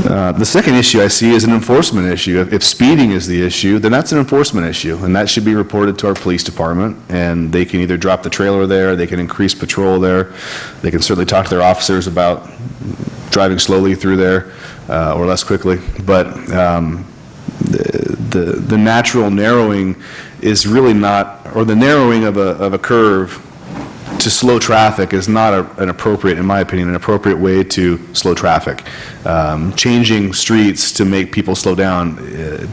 The second issue I see is an enforcement issue. If speeding is the issue, then that's an enforcement issue, and that should be reported to our police department, and they can either drop the trailer there, they can increase patrol there, they can certainly talk to their officers about driving slowly through there or less quickly. But the natural narrowing is really not, or the narrowing of a curve to slow traffic is not an appropriate, in my opinion, an appropriate way to slow traffic. Changing streets to make people slow down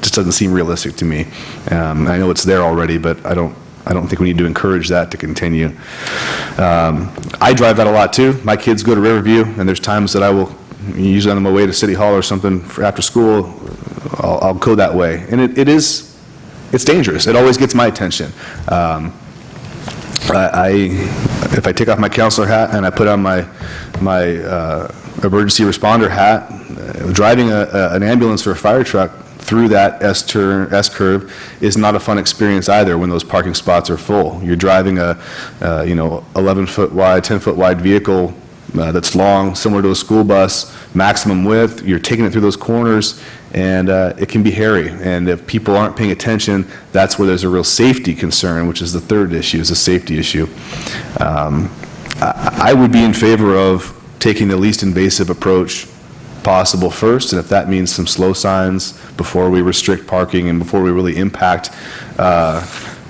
just doesn't seem realistic to me. I know it's there already, but I don't think we need to encourage that to continue. I drive that a lot too. My kids go to Riverview, and there's times that I will, usually on my way to City Hall or something after school, I'll go that way. And it's dangerous. It always gets my attention. If I take off my counselor hat and I put on my emergency responder hat, driving an ambulance or a fire truck through that S-curve is not a fun experience either when those parking spots are full. You're driving a 11-foot wide, 10-foot wide vehicle that's long, similar to a school bus, maximum width. You're taking it through those corners, and it can be hairy. And if people aren't paying attention, that's where there's a real safety concern, which is the third issue, is a safety issue. I would be in favor of taking the least invasive approach possible first, and if that means some slow signs before we restrict parking and before we really impact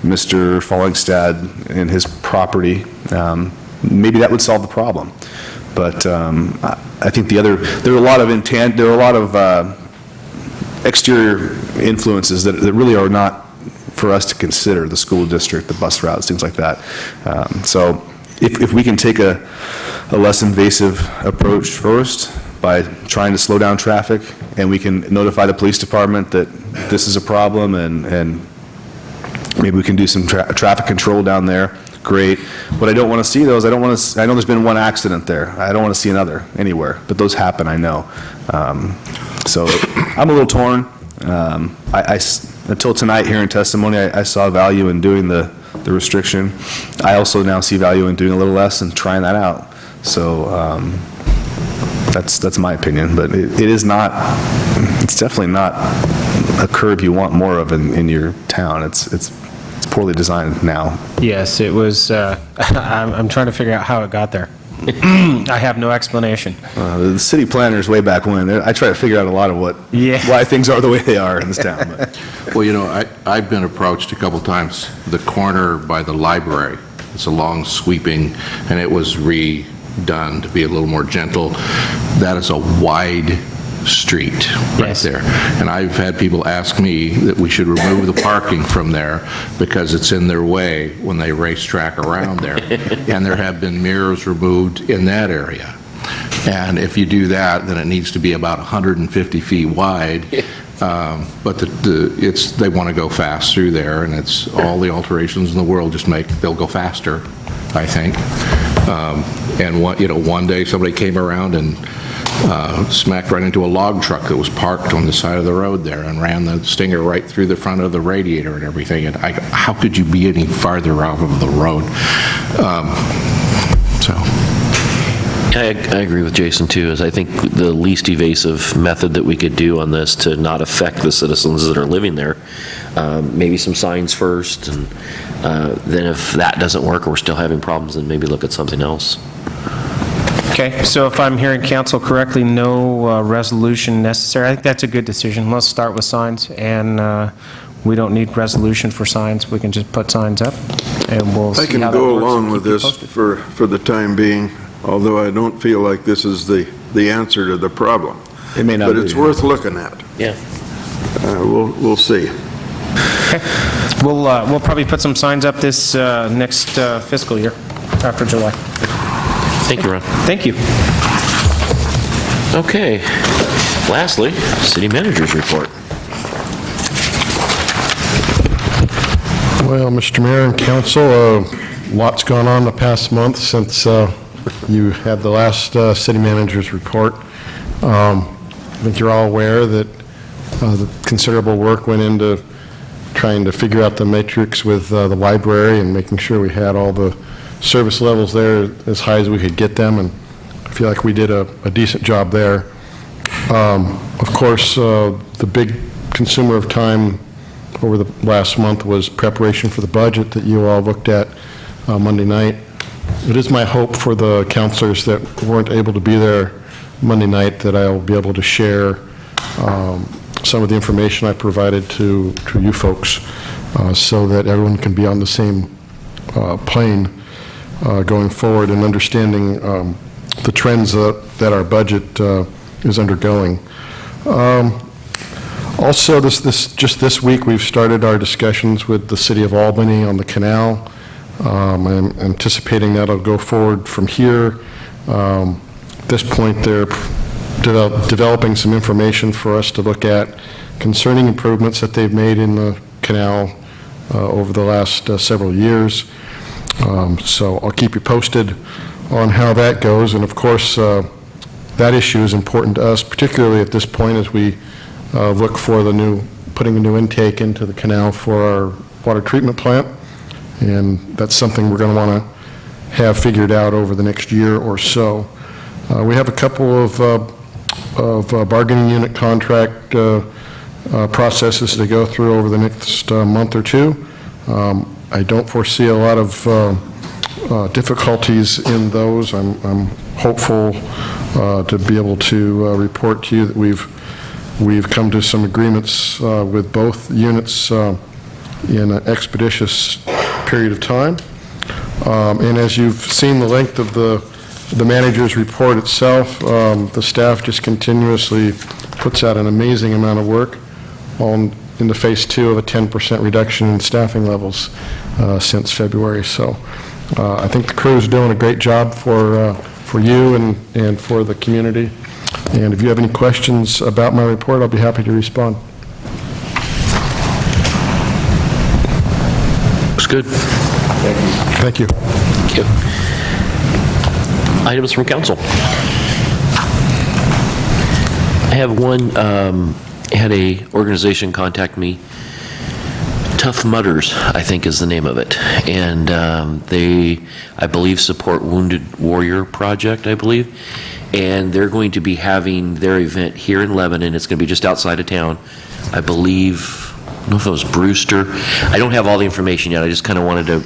Mr. Fallingstad and his property, maybe that would solve the problem. But I think there are a lot of exterior influences that really are not for us to consider, the school district, the bus routes, things like that. So if we can take a less invasive approach first by trying to slow down traffic, and we can notify the police department that this is a problem, and maybe we can do some traffic control down there, great. What I don't want to see, though, is I know there's been one accident there. I don't want to see another anywhere, but those happen, I know. So I'm a little torn. until tonight, hearing testimony, I saw value in doing the restriction. I also now see value in doing a little less and trying that out. So that's my opinion, but it is not, it's definitely not a curve you want more of in your town. It's poorly designed now. Yes, it was, I'm trying to figure out how it got there. I have no explanation. The city planners way back when, I try to figure out a lot of why things are the way they are in this town. But. Well, you know, I've been approached a couple times, the corner by the library. It's a long sweeping, and it was redone to be a little more gentle. That is a wide street right there. And I've had people ask me that we should remove the parking from there because it's in their way when they racetrack around there. And there have been mirrors removed in that area. And if you do that, then it needs to be about 150 feet wide. But they want to go fast through there, and it's all the alterations in the world just they'll go faster, I think. And one day somebody came around and smacked right into a log truck that was parked on the side of the road there and ran the Stinger right through the front of the radiator and everything. And how could you be any farther off of the road? I agree with Jason, too, as I think the least evasive method that we could do on this to not affect the citizens that are living there, maybe some signs first, and then if that doesn't work or we're still having problems, then maybe look at something else. Okay, so if I'm hearing council correctly, no resolution necessary. I think that's a good decision. Let's start with signs, and we don't need resolution for signs. We can just put signs up, and we'll see how that works. I can go along with this for the time being, although I don't feel like this is the answer to the problem. It may not but be. It's worth looking at. Yeah. We'll see. Okay. We'll probably put some signs up this next fiscal year, after July. Thank you, Ron. Thank you. Okay. Lastly, city manager's report. Well, Mr. Mayor and council, lots gone on the past month since you had the last city manager's report. I think you're all aware that the considerable work went into trying to figure out the matrix with the library and making sure we had all the service levels there as high as we could get them, and I feel like we did a decent job there. Of course, the big consumer of time over the last month was preparation for the budget that you all looked at Monday night. It is my hope for the counselors that weren't able to be there Monday night that I'll be able to share some of the information I provided to you folks so that everyone can be on the same plane going forward and understanding the trends that our budget is undergoing. Also, just this week, we've started our discussions with the City of Albany on the canal. I'm anticipating that'll go forward from here. At this point, they're developing some information for us to look at concerning improvements that they've made in the canal over the last several years. So I'll keep you posted on how that goes. And of course, that issue is important to us, particularly at this point as we look for putting a new intake into the canal for our water treatment plant. And that's something we're going to want to have figured out over the next year or so. We have a couple of bargaining unit contract processes to go through over the next month or two. I don't foresee a lot of difficulties in those. I'm hopeful to be able to report to you that we've come to some agreements with both units in an expeditious period of time. And as you've seen the length of the manager's report itself, the staff just continuously puts out an amazing amount of work in the phase 2 of a 10% reduction in staffing levels since February. So I think the crew is doing a great job for you and for the community. And if you have any questions about my report, I'll be happy to respond. Looks good. Thank you. Thank you. Items from council. I have one, had a organization contact me Tough Mudders, I think is the name of it. And they, I believe, support Wounded Warrior Project, I believe. And they're going to be having their event here in Lebanon. It's going to be just outside of town. I believe, I don't know if it was Brewster. I don't have all the information yet. I just kind of wanted to...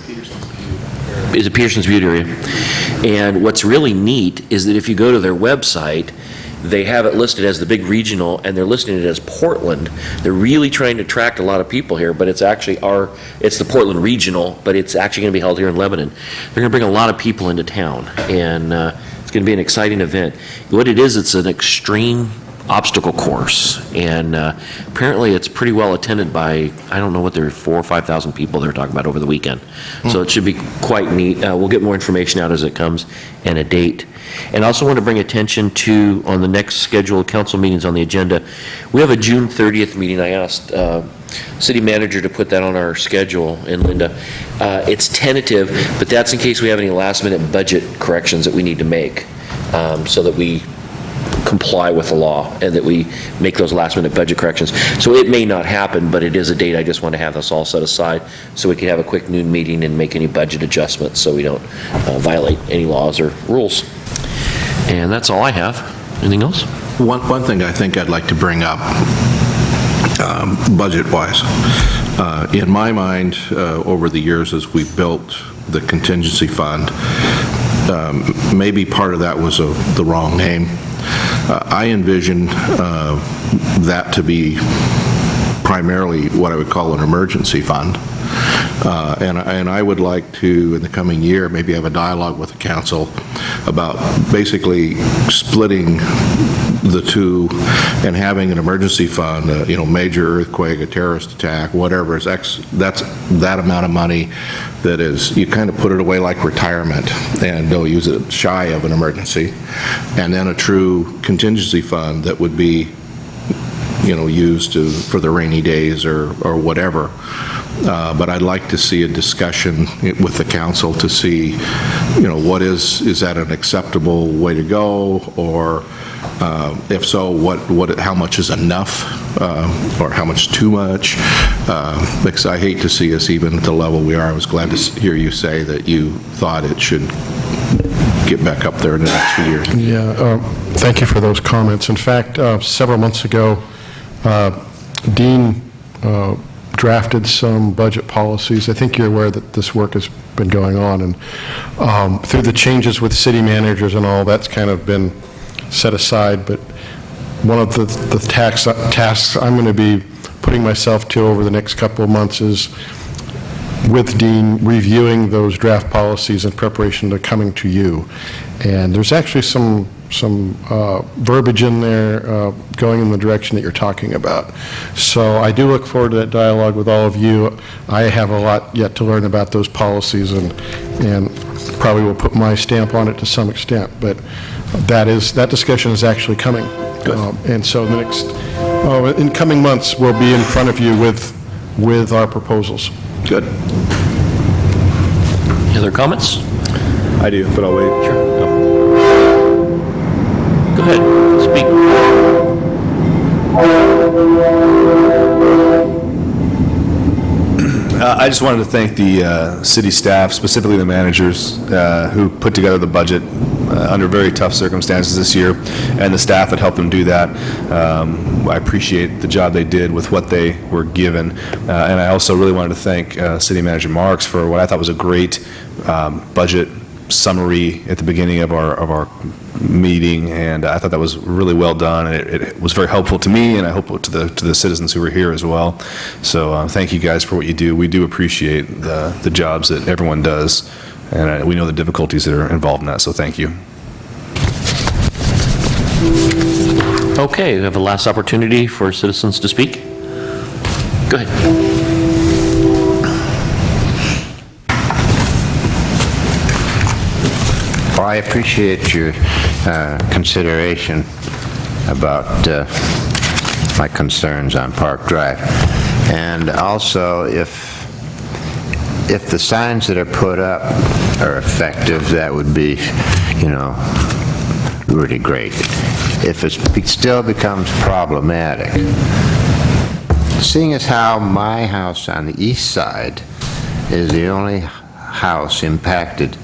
Is it Peterson's Butte area? And what's really neat is that if you go to their website, they have it listed as the big regional, and they're listing it as Portland. They're really trying to attract a lot of people here, but it's actually it's the Portland Regional, but it's actually going to be held here in Lebanon. They're going to bring a lot of people into town, and it's going to be an exciting event. What it is, it's an extreme obstacle course, and apparently it's pretty well attended by, I don't know what they're, 4,000 or 5,000 people they're talking about over the weekend. So it should be quite neat. We'll get more information out as it comes and a date. And I also want to bring attention to, on the next scheduled council meetings on the agenda, we have a June 30th meeting. I asked city manager to put that on our schedule, and Linda. It's tentative, but that's in case we have any last minute budget corrections that we need to make, so that we comply with the law and that we make those last minute budget corrections. So it may not happen, but it is a date. I just want to have this all set aside so we can have a quick noon meeting and make any budget adjustments so we don't violate any laws or rules. And that's all I have. Anything else? One thing I think I'd like to bring up, budget-wise. In my mind, over the years as we built the contingency fund, maybe part of that was the wrong name. I envision that to be primarily what I would call an emergency fund. And I would like to, in the coming year, maybe have a dialogue with the council about basically splitting the two and having an emergency fund, major earthquake, a terrorist attack, whatever, that's that amount of money that is, you kind of put it away like retirement and don't use it shy of an emergency. And then a true contingency fund that would be, used for the rainy days or whatever. But I'd like to see a discussion with the council to see, what is that an acceptable way to go, or if so, how much is enough, or how much too much? Because I hate to see us even at the level we are. I was glad to hear you say that you thought it should get back up there in the next few years. Yeah, thank you for those comments. In fact, several months ago, Dean drafted some budget policies. I think you're aware that this work has been going on, and through the changes with city managers and all, that's kind of been set aside. But one of the tasks I'm going to be putting myself to over the next couple of months is, with Dean, reviewing those draft policies in preparation to coming to you. And there's actually some verbiage in there going in the direction that you're talking about. So I do look forward to that dialogue with all of you. I have a lot yet to learn about those policies, and probably will put my stamp on it to some extent. But that discussion is actually coming. And so the next, in coming months, we'll be in front of you with our proposals. Good. Any other comments? I do, but I'll wait. Sure. Go ahead, speak. I just wanted to thank the city staff, specifically the managers, who put together the budget under very tough circumstances this year, and the staff that helped them do that. I appreciate the job they did with what they were given. And I also really wanted to thank City Manager Marks for what I thought was a great budget summary at the beginning of our meeting, and I thought that was really well done, and it was very helpful to me, and I hope to the citizens who were here as well. So thank you guys for what you do. We do appreciate the jobs that everyone does, and we know the difficulties that are involved in that, so thank you. Okay, we have a last opportunity for citizens to speak. Go ahead. Well, I appreciate your consideration about my concerns on Park Drive. And also, if the signs that are put up are effective, that would be, really great. If it still becomes problematic, seeing as how my house on the east side is the only house impacted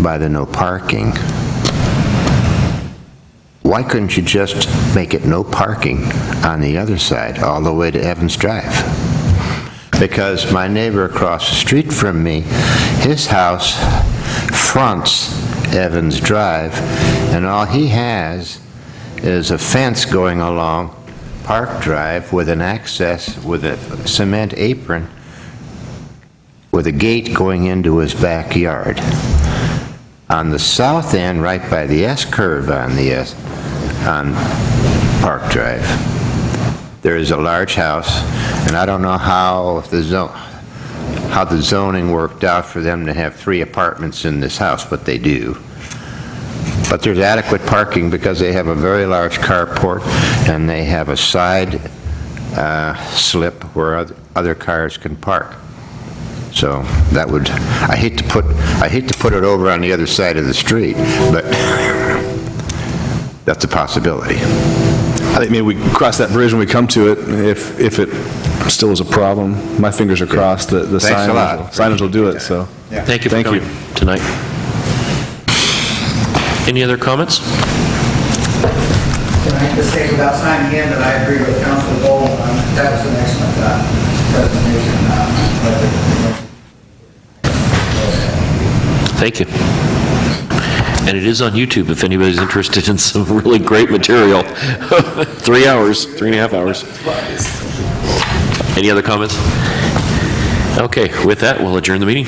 by the no parking, why couldn't you just make it no parking on the other side, all the way to Evans Drive? Because my neighbor across the street from me, his house fronts Evans Drive, and all he has is a fence going along Park Drive with an access, with a cement apron, with a gate going into his backyard. On the south end, right by the S-curve on Park Drive, there is a large house, and I don't know how the zoning worked out for them to have 3 apartments in this house, but they do. But there's adequate parking because they have a very large carport, and they have a side slip where other cars can park. So that would, I hate to put it over on the other side of the street, but that's a possibility. I think maybe we cross that bridge when we come to it, if it still is a problem. My fingers are crossed, the Thanks a lot. signage will do it, so. Thank you for coming tonight. Any other comments? Can I just say without signing in that I agree with Councilor Bowl, that was an excellent presentation. Thank you. And it is on YouTube if anybody's interested in some really great material. 3 hours, 3.5 hours. Any other comments? Okay, with that, we'll adjourn the meeting.